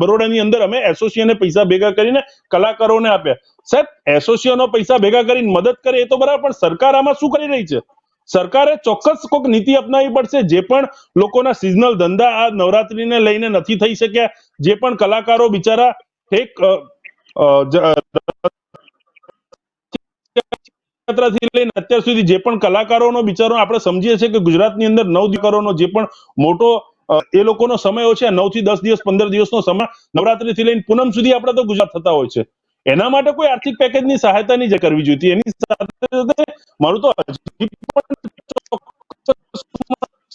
બરોડાની અંદર અમે એસોસિએશને પૈસા ભેગા કરીને કલાકારોને આપ્યા. સાહેબ, એસોસિએશનો પૈસા ભેગા કરીને મદદ કરે એ તો બરાબર, પણ સરકાર આમાં શું કરી રહી છે? સરકારે ચોક્કસ કોઈક નીતિ અપનાવવી પડશે. જે પણ લોકોના સિઝનલ ધંધા આ નવરાત્રીને લઈને નથી થઈ શક્યા, જે પણ કલાકારો બિચારા લઈને અત્યાર સુધી જે પણ કલાકારોનો બિચારો આપણે સમજીએ છીએ કે ગુજરાતની અંદર 9 દીકરોનો જે પણ મોટો એ લોકોનો સમય હોય છે, 9 થી 10 દિવસ 15 દિવસનો સમય નવરાત્રીથી લઈને પૂનમ સુધી આપણે તો ગુજરાત થતા હોય છે. એના માટે કોઈ આર્થિક પેકેજની સહાયતાની જ કરવી જોઈએ. એની સાથે મારું તો હજી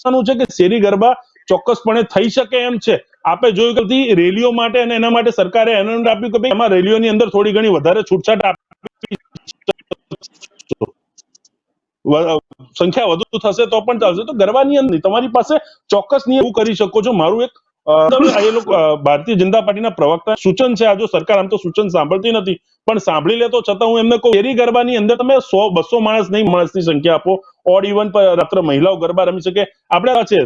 પણ છે કે શેરી ગરબા ચોક્કસપણે થઈ શકે એમ છે. આપણે જોયું કે રેલીઓ માટે અને એના માટે સરકારે એનાઉન્સ આપ્યું કે ભાઈ એમાં રેલીઓની અંદર થોડી ઘણી વધારે છૂટછાટ આપી, સંખ્યા વધુ થશે તો પણ ચાલશે. તો ગરબાની અંદર તમારી પાસે ચોક્કસ નિયમ કરી શકો છો. મારું એક ભારતીય જનતા પાર્ટીના પ્રવક્તા સૂચન છે, આ જો સરકાર આમ તો સૂચન સાંભળતી નથી પણ સાંભળી લે તો છતાં હું એમને કહું, શેરી ગરબાની અંદર તમે 100-200 માણસ નહીં, માણસની સંખ્યા આપો. ઓડ ઇવન રાત્રે મહિલાઓ ગરબા રમી શકે. આપણે છે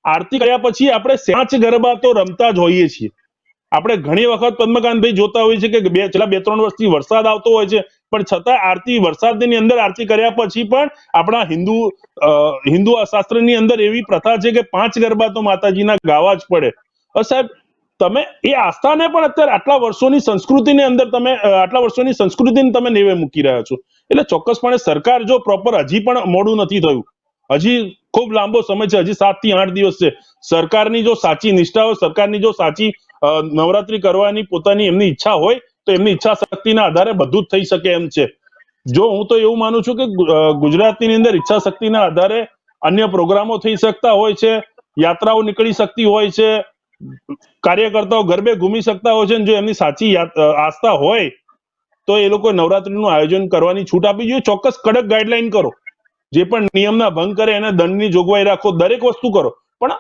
આરતી કર્યા પછી આપણે 5 ગરબા તો રમતા જ હોઈએ છીએ. આપણે ઘણી વખત પદ્મકાંતભાઈ જોતા હોઈએ છીએ કે છેલ્લા 2-3 વર્ષથી વરસાદ આવતો હોય છે, પણ છતાં આરતી, વરસાદની અંદર આરતી કર્યા પછી પણ આપણા હિન્દુ શાસ્ત્રની અંદર એવી પ્રથા છે કે 5 ગરબા તો માતાજીના ગાવા જ પડે. સાહેબ, તમે એ આસ્થાને પણ અત્યારે આટલા વર્ષોની સંસ્કૃતિને તમે નેવે મૂકી રહ્યા છો. એટલે ચોક્કસપણે સરકાર જો પ્રોપર, હજી પણ મોડું નથી થયું, હજી ખૂબ લાંબો સમય છે, હજી 7 થી 8 દિવસ છે. સરકારની જો સાચી નિષ્ઠા હોય, સરકારની જો સાચી નવરાત્રી કરવાની પોતાની એમની ઈચ્છા હોય તો એમની ઈચ્છા શક્તિના આધારે બધું જ થઈ શકે એમ છે. જો હું તો એવું માનું છું કે ગુજરાતની અંદર ઈચ્છા શક્તિના આધારે અન્ય પ્રોગ્રામો થઈ શકતા હોય છે, યાત્રાઓ નીકળી શકતી હોય છે, કાર્યકર્તાઓ ગરબે ઘૂમી શકતા હોય છે. જો એમની સાચી આસ્થા હોય તો એ લોકો નવરાત્રીનું આયોજન કરવાની છૂટ આપવી જોઈએ. ચોક્કસ કડક ગાઈડલાઈન કરો, જે પણ નિયમના ભંગ કરે એને દંડની જોગવાઈ રાખો, દરેક વસ્તુ કરો, પણ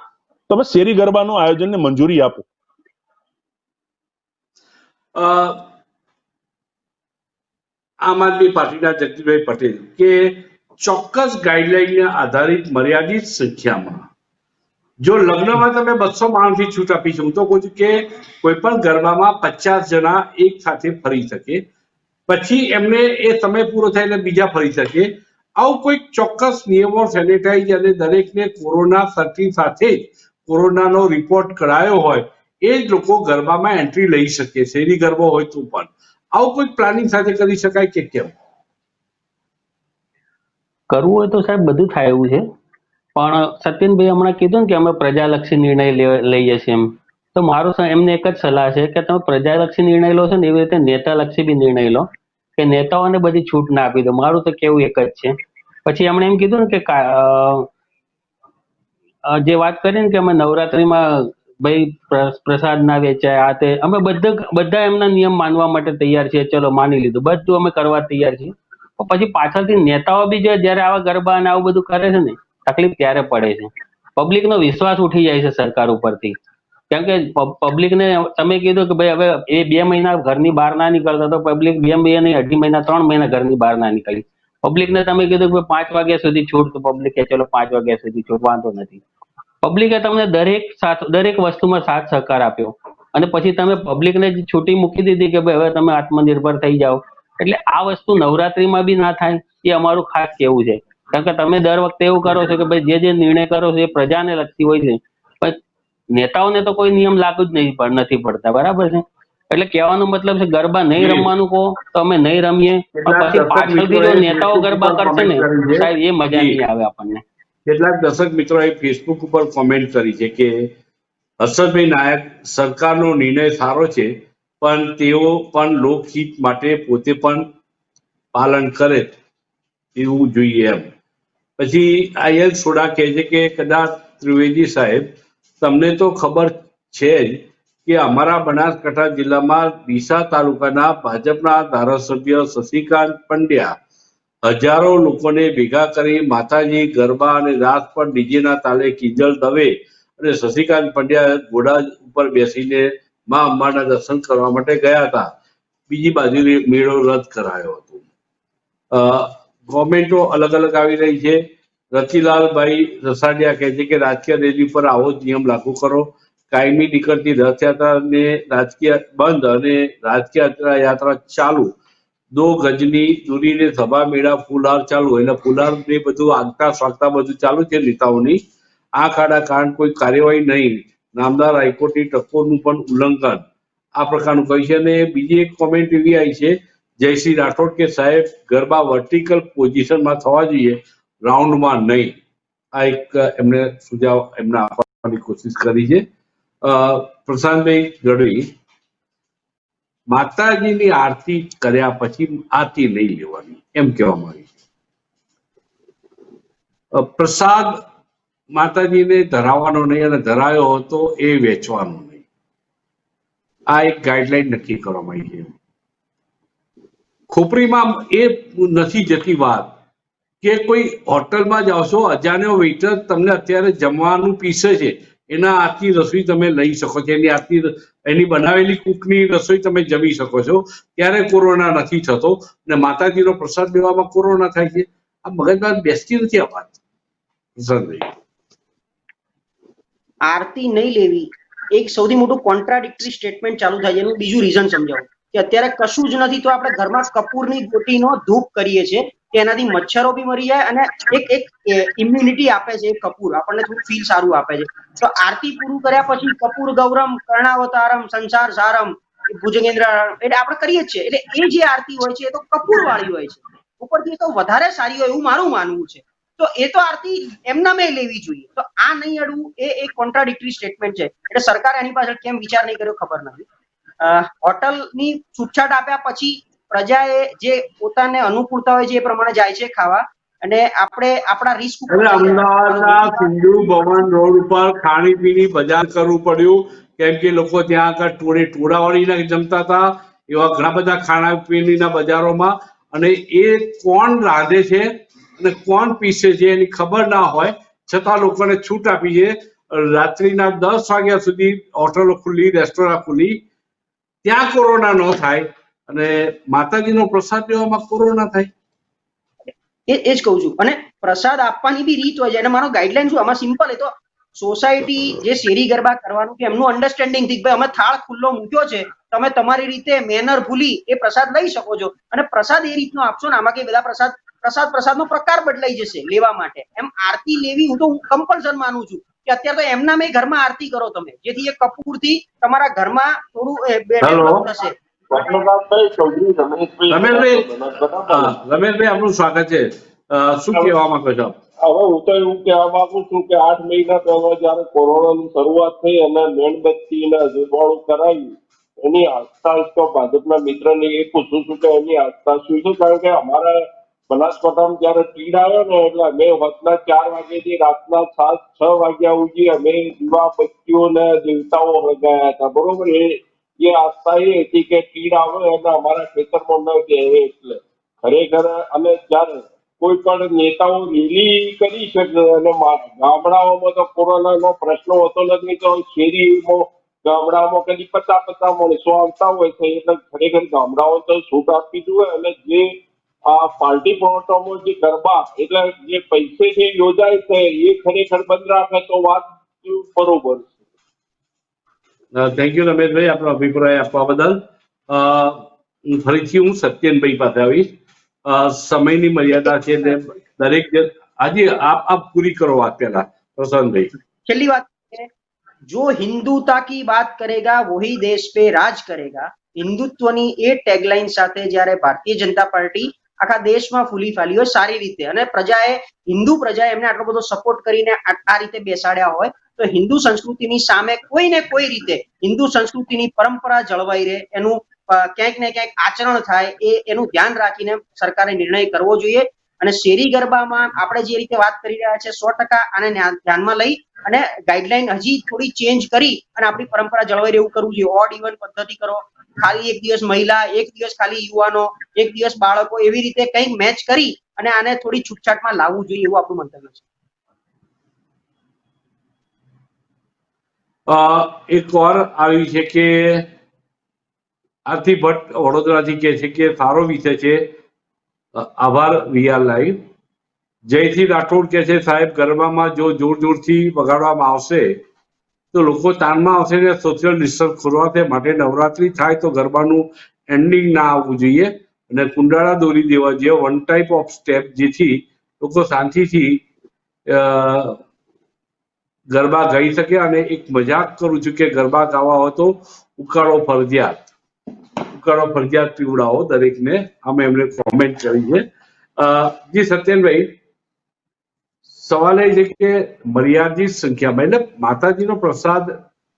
તમે શેરી ગરબાનું આયોજનને મંજૂરી આપો. આમ આદમી પાર્ટીના જગદીશભાઈ પટેલ કે ચોક્કસ ગાઈડલાઈનને આધારિત મર્યાદિત સંખ્યામાં, જો લગ્નમાં તમે 200 માણસથી છૂટ આપી છે, હું તો કહું છું કે કોઈ પણ ગરબામાં 50 જણા એક સાથે ફરી શકે, પછી એમને એ સમય પૂરો થાય એટલે બીજા ફરી શકે. આવું કોઈ ચોક્કસ નિયમો, સેનેટાઈઝ અને દરેકને કોરોના સર્ટી સાથે જ કોરોનાનો રિપોર્ટ કરાયો હોય એ જ લોકો ગરબામાં એન્ટ્રી લઈ શકે. શેરી ગરબો હોય તો પણ આવું કોઈ પ્લાનિંગ સાથે કરી શકાય કે કેમ? કરવું હોય તો સાહેબ બધું થાય એવું છે, પણ સત્યનભાઈ હમણાં કીધું ને કે અમે પ્રજાલક્ષી નિર્ણય લઈએ છીએ એમ, તો મારો એમને એક જ સલાહ છે કે તમે પ્રજાલક્ષી નિર્ણય લો છો ને એવી રીતે નેતાલક્ષી બી નિર્ણય લો. કે નેતાઓને બધી છૂટ ના આપી દો. મારું તો કેવું એક જ છે. પછી એમણે એમ કીધું ને કે જે વાત કરી ને કે અમે નવરાત્રીમાં ભાઈ પ્રસાદ ના વેચાય આ તે, અમે બધા એમના નિયમ માનવા માટે તૈયાર છીએ. ચલો માની લીધું, બધું અમે કરવા તૈયાર છીએ. પણ પછી પાછળથી નેતાઓ બી જયારે આવા ગરબા અને આવું બધું કરે છે ને, તકલીફ ત્યારે પડે છે. પબ્લિક નો વિશ્વાસ ઉઠી જાય છે સરકાર ઉપરથી. કેમ કે પબ્લિક ને તમે કીધું કે ભાઈ હવે એ 2 મહિના ઘરની બહાર ના નીકળતા, તો પબ્લિક 2 મહિના નહીં, 2.5 મહિના 3 મહિના ઘરની બહાર ના નીકળી. પબ્લિક ને તમે કીધું કે 5 વાગ્યા સુધી છૂટ, તો પબ્લિક કે ચલો 5 વાગ્યા સુધી છૂટ, વાંધો નથી. પબ્લિકે તમને દરેક વસ્તુમાં સાથ સહકાર આપ્યો, અને પછી તમે પબ્લિકને છૂટી મૂકી દીધી કે ભાઈ હવે તમે આત્મનિર્ભર થઈ જાઓ. એટલે આ વસ્તુ નવરાત્રીમાં બી ના થાય, એ અમારું ખાસ કેવું છે. કારણ કે તમે દર વખતે એવું કરો છો કે ભાઈ જે નિર્ણય કરો છો એ પ્રજાને લગતી હોય છે, પણ નેતાઓને તો કોઈ નિયમ લાગુ જ નથી પડતા, બરાબર છે. એટલે કહેવાનો મતલબ છે ગરબા નહીં રમવાનું કહો તો અમે નહીં રમીએ, પણ પછી પાછળથી જો નેતાઓ ગરબા કરશે ને સાહેબ, એ મજા નહીં આવે આપણને. કેટલાક દર્શક મિત્રોએ ફેસબુક ઉપર કોમેન્ટ કરી છે કે હર્ષદભાઈ નાયક, સરકારનો નિર્ણય સારો છે, પણ તેઓ પણ લોકહિત માટે પોતે પણ પાલન કરે એવું જોઈએ એમ. પછી આયલ સોડા કહે છે કે કદાચ ત્રિવેદી સાહેબ, તમને તો ખબર છે જ કે અમારા બનાસકાંઠા જિલ્લામાં ડીસા તાલુકાના ભાજપના ધારાસભ્ય શશિકાંત પંડ્યા હજારો લોકોને ભેગા કરી માતાજી ગરબા અને રાસ પર ડીજેના તાલે કિંજલ દવે અને શશિકાંત પંડ્યા ઘોડા ઉપર બેસીને મા અંબાના દર્શન કરવા માટે ગયા હતા. બીજી બાજુ મેળો રદ કરાયો હતો. કોમેન્ટો અલગ અલગ આવી રહી છે. રતિલાલભાઈ રસાડિયા કહે છે કે રાજકીય રેલી પર આવો જ નિયમ લાગુ કરો. કાયમી નીકળતી રથયાત્રાને રાજકીય બંધ અને રાજકીય યાત્રા ચાલુ. 2 ગજની દૂરીને સભા મેળા ફુલહાર ચાલુ. એટલે ફુલહાર ને બધું આગતા સ્વાગતા બધું ચાલુ છે નેતાઓની. આ ખાડા કારણ કોઈ કાર્યવાહી નહીં. નામદાર હાઈકોર્ટની ટકોરનું પણ ઉલ્લંઘન. આ પ્રકારનું કહ્યું છે. અને બીજી એક કોમેન્ટ એવી આવી છે જયશ્રી રાઠોડ કે સાહેબ, ગરબા વર્ટિકલ પોઝિશનમાં થવા જોઈએ, રાઉન્ડમાં નહીં. આ એક એમને સુઝાવ એમને આપવાની કોશિશ કરી છે. પ્રશાંતભાઈ ગઢવી, માતાજીની આરતી કર્યા પછી આરતી નહીં લેવાની એમ કહેવામાં આવી છે. પ્રસાદ માતાજીને ધરાવવાનો નહીં, અને ધરાયો હતો એ વેચવાનો નહીં. આ એક ગાઈડલાઈન નક્કી કરવામાં આવી છે. ખોપરીમાં એ નથી જતી વાત કે કોઈ હોટલમાં જાઓ છો, અજાણ્યો વેઇટર તમને અત્યારે જમવાનું પીસે છે, એના હાથની રસોઈ તમે લઈ શકો છો, એની બનાવેલી કૂકની રસોઈ તમે જમી શકો છો, ત્યારે કોરોના નથી થતો. અને માતાજીનો પ્રસાદ લેવામાં કોરોના થાય છે. આ મગજમાં બેસતી નથી આ વાત. આરતી નહીં લેવી એક સૌથી મોટું કોન્ટ્રાડિક્ટરી સ્ટેટમેન્ટ ચાલુ થાય છે. એનું બીજું રીઝન સમજાવું કે અત્યારે કશું જ નથી તો આપણે ઘરમાં કપૂરની ગોટીનો ધૂપ કરીએ છીએ કે એનાથી મચ્છરો બી મરી જાય અને એક ઇમ્યુનિટી આપે છે. એ કપૂર આપણને થોડું ફીલ સારું આપે છે. તો આરતી પૂરું કર્યા પછી કપૂર ગૌરમ કર્ણાવતારમ સંસાર સારમ ભુજગેન્દ્ર એટલે આપણે કરીએ જ છીએ. એટલે એ જે આરતી હોય છે એ તો કપૂર વાળી હોય છે, ઉપરથી તો વધારે સારી હોય એવું મારું માનવું છે. તો એ તો આરતી એમના મેં લેવી જોઈએ. તો આ નહીં અડવું એ એક કોન્ટ્રાડિક્ટરી સ્ટેટમેન્ટ છે. એટલે સરકારે એની પાછળ કેમ વિચાર નહીં કર્યો ખબર નથી. હોટલની છૂટછાટ આપ્યા પછી પ્રજાએ જે પોતાને અનુકૂળતા હોય છે એ પ્રમાણે જાય છે ખાવા, અને આપણે આપણા રિસ્ક ઉપર અમદાવાદના સિંધુ ભવન રોડ ઉપર ખાણીપીણી બજાર કરવું પડ્યું, કેમ કે લોકો ત્યાં આગળ ટોળાવાળીને જમતા હતા. એવા ઘણા બધા ખાણાપીણીના બજારોમાં, અને એ કોણ રાંધે છે અને કોણ પીસે છે એની ખબર ના હોય છતાં લોકોને છૂટ આપી છે. રાત્રિના 10 વાગ્યા સુધી હોટલો ખુલ્લી, રેસ્ટોરન્ટ ખુલ્લી, ત્યાં કોરોના ન થાય અને માતાજીનો પ્રસાદ લેવામાં કોરોના થાય. એ જ કહું છું. અને પ્રસાદ આપવાની બી રીત હોય છે, અને મારો ગાઈડલાઈન શું આમાં સિમ્પલ. એ તો સોસાયટી જે શેરી ગરબા કરવાનું કે એમનું અન્ડરસ્ટેન્ડિંગ થી ભાઈ અમે થાળ ખુલ્લો મૂક્યો છે, તમે તમારી રીતે મેનર ભૂલી એ પ્રસાદ લઈ શકો છો, અને પ્રસાદ એ રીતનો આપશો ને. આમાં કે બધા પ્રસાદનો પ્રકાર બદલાઈ જશે લેવા માટે. એમ આરતી લેવી હું તો કમ્પલસન માનું છું કે અત્યારે તો એમના મેં ઘરમાં આરતી કરો તમે, જેથી એ કપૂરથી તમારા ઘરમાં થોડું ડેવલપ થશે. રમેશભાઈ આપનું સ્વાગત છે. શું કહેવા માંગો છો? હવે હું તો એવું કહેવા માંગુ છું કે 8 મહિના પહેલા જયારે કોરોનાની શરૂઆત થઈ અને મીણબત્તી ને અજવાળું કરાયું એની આસ્થા તો ભાજપના મિત્રને એ પૂછું છું કે એની આસ્થા શું છે? કારણ કે અમારા બનાસકાંઠામાં જયારે તીડ આવ્યો ને એટલે અમે હોતના 4 વાગ્યાથી રાતના 6 વાગ્યા સુધી અમે દીવા બત્તીઓ ને દેવતાઓ લગાયા હતા. બરોબર? એ આસ્થા એ હતી કે તીડ આવે અને અમારા ખેતરમાં ન જાય એટલે ખરેખર. અને જ્યારે કોઈ પણ નેતાઓ રેલી કરી શકે અને ગામડાઓમાં તો કોરોનાનો પ્રશ્ન હોતો નથી, તો શેરીમાં ગામડામાં કદી 50 માણસો આવતા હોય છે એટલે ખરેખર ગામડાઓ તો છૂટ આપવી જોઈએ. અને જે આ પાર્ટી પ્લોટોમાં જે ગરબા એટલે જે પૈસેથી યોજાય છે એ ખરેખર બંધ રાખે તો વાત બરોબર છે. થેન્ક યુ રમેશભાઈ આપણો અભિપ્રાય આપવા બદલ. ફરીથી હું સત્યનભાઈ પાસે આવીશ. સમયની મર્યાદા છે એટલે દરેક આજે આપ પૂરી કરો વાત પહેલા પ્રશાંતભાઈ. છેલ્લી વાત છે, જો હિન્દુતા की बात करेगा वही देश पे राज करेगा, હિન્દુત્વની એ ટેગલાઇન સાથે જ્યારે ભારતીય જનતા પાર્ટી આખા દેશમાં ફૂલી ફાલી હોય સારી રીતે, અને હિન્દુ પ્રજાએ એમને આટલો બધો સપોર્ટ કરીને આ રીતે બેસાડ્યા હોય, તો હિન્દુ સંસ્કૃતિની સામે કોઈ ને કોઈ રીતે હિન્દુ સંસ્કૃતિની પરંપરા જળવાઈ રહે, એનું ક્યાંક ને ક્યાંક આચરણ થાય, એનું ધ્યાન રાખીને સરકારે નિર્ણય કરવો જોઈએ. અને શેરી ગરબામાં આપણે જે રીતે વાત કરી રહ્યા છે 100% આને ધ્યાનમાં લઈ અને ગાઈડલાઈન હજી થોડી ચેન્જ કરી અને આપણી પરંપરા જળવાઈ રહેવું કરવું જોઈએ. ઓડ ઇવન પદ્ધતિ કરો, ખાલી એક દિવસ મહિલા, એક દિવસ ખાલી યુવાનો, એક દિવસ બાળકો, એવી રીતે કંઈક મેચ કરી અને આને થોડી છૂટછાટમાં લાવવું જોઈએ, એવું આપણું મંતવ્ય છે. એક વાર આવી છે કે આરતી ભટ્ટ વડોદરાથી કહે છે કે સારો વિષય છે, આભાર વીઆર લાઈવ. જયસિંહ રાઠોડ કહે છે સાહેબ ગરબામાં જો જોર જોરથી વગાડવામાં આવશે તો લોકો તાનમાં આવશે ને સોશિયલ ડિસ્ટન્સ ખોરવાશે, માટે નવરાત્રી થાય તો ગરબાનું એન્ડિંગ ના આવવું જોઈએ અને કુંડાળા દોરી દેવા જોઈએ, વન ટાઈપ ઓફ સ્ટેપ, જેથી લોકો શાંતિથી ગરબા ગાઈ શકે. અને એક મજાક કરું છું કે ગરબા ગાવા હોય તો ઉકાળો ફરજિયાત પીવડાવો દરેકને. આમે એમણે કોમેન્ટ કરી છે. જી સત્યનભાઈ, સવાલ એ છે કે મર્યાદિત સંખ્યામાં એટલે માતાજીનો પ્રસાદ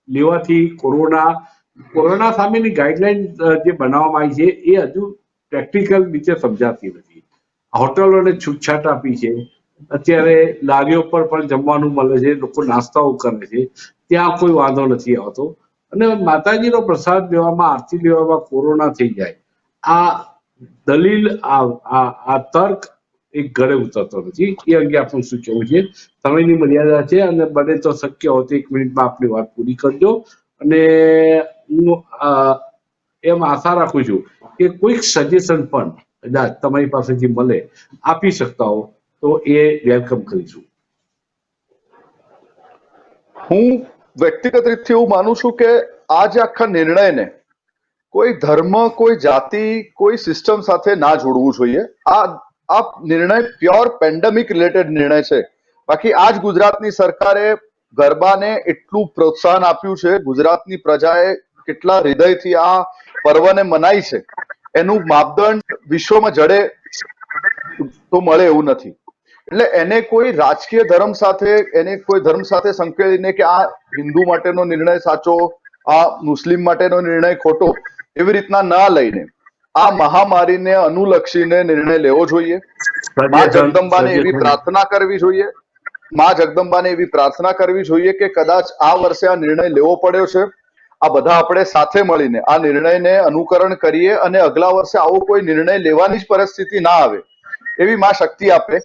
લેવાથી કોરોના સામેની ગાઈડલાઈન જે બનાવવામાં આવી છે એ હજુ પ્રેક્ટિકલ રીતે સમજાતી નથી. હોટલોને છૂટછાટ આપી છે, અત્યારે લારીઓ પર પણ જમવાનું મળે છે, લોકો નાસ્તાઓ કરે છે, ત્યાં કોઈ વાંધો નથી આવતો. અને માતાજીનો પ્રસાદ લેવામાં, આરતી લેવામાં કોરોના થઈ જાય, આ દલીલ, આ તર્ક એક ગળે ઉતરતો નથી. એ અંગે આપણું શું કહેવું છે? સમયની મર્યાદા છે અને બને તો શક્ય હોય તો 1 મિનિટમાં આપની વાત પૂરી કરજો. અને હું એમ આશા રાખું છું કે કોઈક સજેશન પણ તમારી પાસેથી મળે, આપી શકતા હો તો એ વેલકમ કરીશું. હું વ્યક્તિગત રીતે એવું માનું છું કે આ જે આખા નિર્ણયને કોઈ ધર્મ, કોઈ જાતિ, કોઈ સિસ્ટમ સાથે ના જોડવું જોઈએ. આ નિર્ણય પ્યોર પેન્ડેમિક રિલેટેડ નિર્ણય છે. બાકી આજ ગુજરાતની સરકારે ગરબાને એટલું પ્રોત્સાહન આપ્યું છે, ગુજરાતની પ્રજાએ કેટલા હૃદયથી આ પર્વને મનાઈ છે, એનું માપદંડ વિશ્વમાં જડે તો મળે એવું નથી. એટલે એને કોઈ રાજકીય ધર્મ સાથે, એને કોઈ ધર્મ સાથે સંકળાઈને કે આ હિન્દુ માટેનો નિર્ણય સાચો, આ મુસ્લિમ માટેનો નિર્ણય ખોટો, એવી રીતના ના લઈને આ મહામારીને અનુલક્ષીને નિર્ણય લેવો જોઈએ. મા જગદંબાને એવી પ્રાર્થના કરવી જોઈએ કે કદાચ આ વર્ષે આ નિર્ણય લેવો પડ્યો છે, આ બધા આપણે સાથે મળીને આ નિર્ણયને અનુકરણ કરીએ અને અગલા વર્ષે આવો કોઈ નિર્ણય લેવાની જ પરિસ્થિતિ ના આવે એવી માં શક્તિ આપે.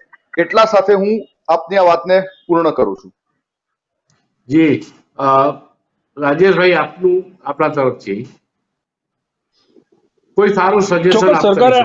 એટલા સાથે હું આપની આ વાતને પૂર્ણ કરું છું. જી રાજેશભાઈ, આપનું આપણા તરફથી કોઈ સારું સજેશન સરકારે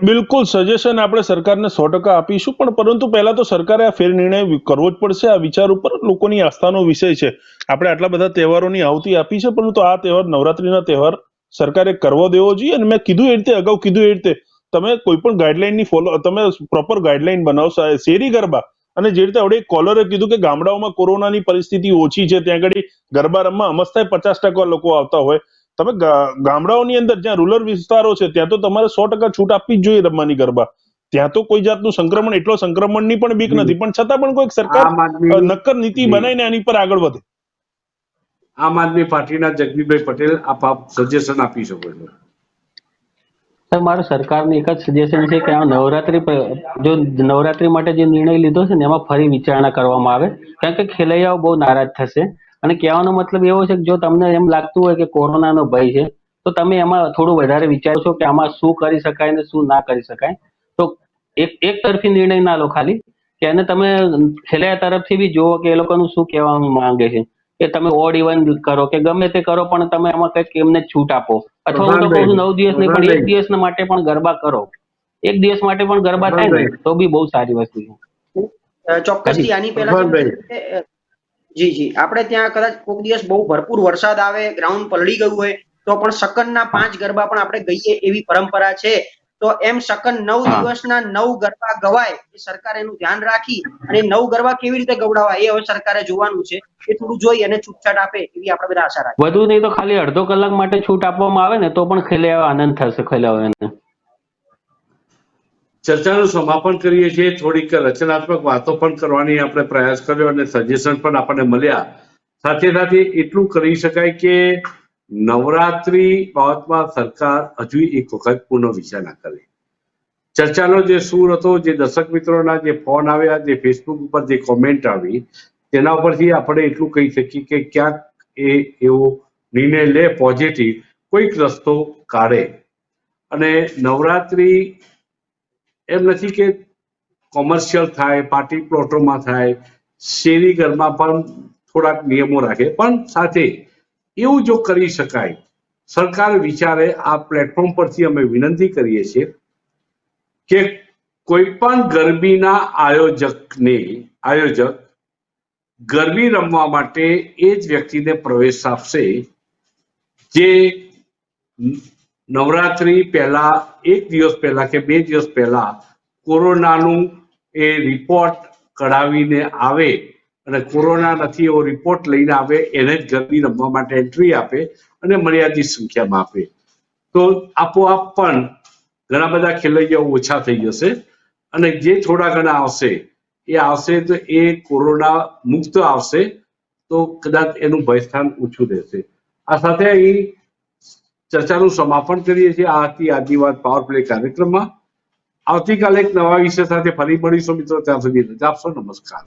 બિલકુલ સજેશન આપણે સરકારને 100% આપીશું, પણ પરંતુ પહેલા તો સરકારે આ ફેર નિર્ણય કરવો જ પડશે. આ વિચાર ઉપર લોકોની આસ્થાનો વિષય છે. આપણે આટલા બધા તહેવારોની આવતી આપી છે, પરંતુ આ તહેવાર, નવરાત્રીના તહેવાર સરકારે કરવો દેવો જોઈએ. અને મેં કીધું એ રીતે, અગાઉ કીધું એ રીતે, તમે કોઈ પણ ગાઈડલાઈનની તમે પ્રોપર ગાઈડલાઈન બનાવશો. શેરી ગરબા, અને જે રીતે આપણે કોલરે કીધું કે ગામડાઓમાં કોરોનાની પરિસ્થિતિ ઓછી છે, ત્યાં આગળ ગરબા રમવા અમસ્તા 50% લોકો આવતા હોય, તમે ગામડાઓની અંદર જ્યાં રૂરલ વિસ્તારો છે ત્યાં તો તમારે 100% છૂટ આપવી જ જોઈએ રમવાની ગરબા. ત્યાં તો કોઈ જાતનું સંક્રમણની પણ બીક નથી, પણ છતાં પણ કોઈ સરકાર નક્કર નીતિ બનાવીને આની પર આગળ વધે. આમ આદમી પાર્ટીના જગદીશભાઈ પટેલ આપ સજેશન આપી શકો છો? સર મારું સરકારને એક જ સજેશન છે કે આ નવરાત્રી માટે જે નિર્ણય લીધો છે ને એમાં ફરી વિચારણા કરવામાં આવે, કારણ કે ખેલૈયાઓ બહુ નારાજ થશે. અને કહેવાનો મતલબ એવો છે કે જો તમને એમ લાગતું હોય કે કોરોનાનો ભય છે તો તમે એમાં થોડું વધારે વિચારશો કે આમાં શું કરી શકાય ને શું ના કરી શકાય. તો એક તરફી નિર્ણય ના લો ખાલી, કે એને તમે ખેલૈયા તરફથી બી જુઓ કે એ લોકોનું શું કહેવા માંગે છે, કે તમે ઓડ ઇવન કરો કે ગમે તે કરો પણ તમે એમાં કંઈક એમને છૂટ આપો. અથવા હું તો કહું છું 9 દિવસ નહીં પણ 1 દિવસ માટે પણ ગરબા કરો. 1 દિવસ માટે પણ ગરબા થાય ને તો બી બહુ સારી વસ્તુ છે. ચોક્કસથી આની પહેલા જી આપણે ત્યાં કદાચ કોઈક દિવસ બહુ ભરપૂર વરસાદ આવે, ગ્રાઉન્ડ પલળી ગયું હોય તો પણ શકનના 5 ગરબા પણ આપણે ગઈએ એવી પરંપરા છે. તો એમ શકન 9 દિવસના 9 ગરબા ગવાય એ સરકાર એનું ધ્યાન રાખી અને 9 ગરબા કેવી રીતે ગવડાવાય એ હવે સરકારે જોવાનું છે. એ થોડું જોઈ અને છૂટછાટ આપે એવી આપણે બધા આશા રાખીએ. વધુ નહીં તો ખાલી અડધો કલાક માટે છૂટ આપવામાં આવે ને તો પણ ખેલૈયાઓ આનંદ થશે. ખેલૈયાઓને ચર્ચાનું સમાપન કરીએ છીએ. થોડીક રચનાત્મક વાતો પણ કરવાની આપણે પ્રયાસ કર્યો અને સજેશન પણ આપણને મળ્યા. સાથે સાથે એટલું કરી શકાય કે નવરાત્રી બાબતમાં સરકાર હજુ એક વખત પુનઃ વિચારણા કરે. ચર્ચાનો જે સૂર હતો, જે દર્શક મિત્રોના જે ફોન આવ્યા, જે ફેસબુક ઉપર જે કોમેન્ટ આવી, તેના ઉપરથી આપણે એટલું કહી શકીએ કે ક્યાંક એ એવો નિર્ણય લે પોઝિટિવ, કોઈક રસ્તો કાઢે. અને નવરાત્રી એમ નથી કે કોમર્શિયલ થાય, પાર્ટી પ્લોટોમાં થાય, શેરી ઘરમાં પણ થોડાક નિયમો રાખે, પણ સાથે એવું જો કરી શકાય, સરકાર વિચારે. આ પ્લેટફોર્મ પરથી અમે વિનંતી કરીએ છીએ કે કોઈ પણ ગરબીના આયોજક ગરબી રમવા માટે એ જ વ્યક્તિને પ્રવેશ આપશે જે નવરાત્રી પહેલા 1 દિવસ પહેલા કે 2 દિવસ પહેલા કોરોનાનું એ રિપોર્ટ કઢાવીને આવે અને કોરોના નથી એવો રિપોર્ટ લઈને આવે, એને જ ગરબી રમવા માટે એન્ટ્રી આપે અને મર્યાદિત સંખ્યામાં આપે. તો આપોઆપ પણ ઘણા બધા ખેલૈયાઓ ઓછા થઈ જશે અને જે થોડા ઘણા આવશે તો એ કોરોના મુક્ત આવશે, તો કદાચ એનું ભયસ્થાન ઓછું રહેશે. આ સાથે અહીં ચર્ચાનું સમાપન કરીએ છીએ. આ હતી આજની વાત પાવર પ્લે કાર્યક્રમમાં. આવતીકાલે એક નવા વિષય સાથે ફરી મળીશું મિત્રો. ત્યાં સુધી રજા આપશો. નમસ્કાર.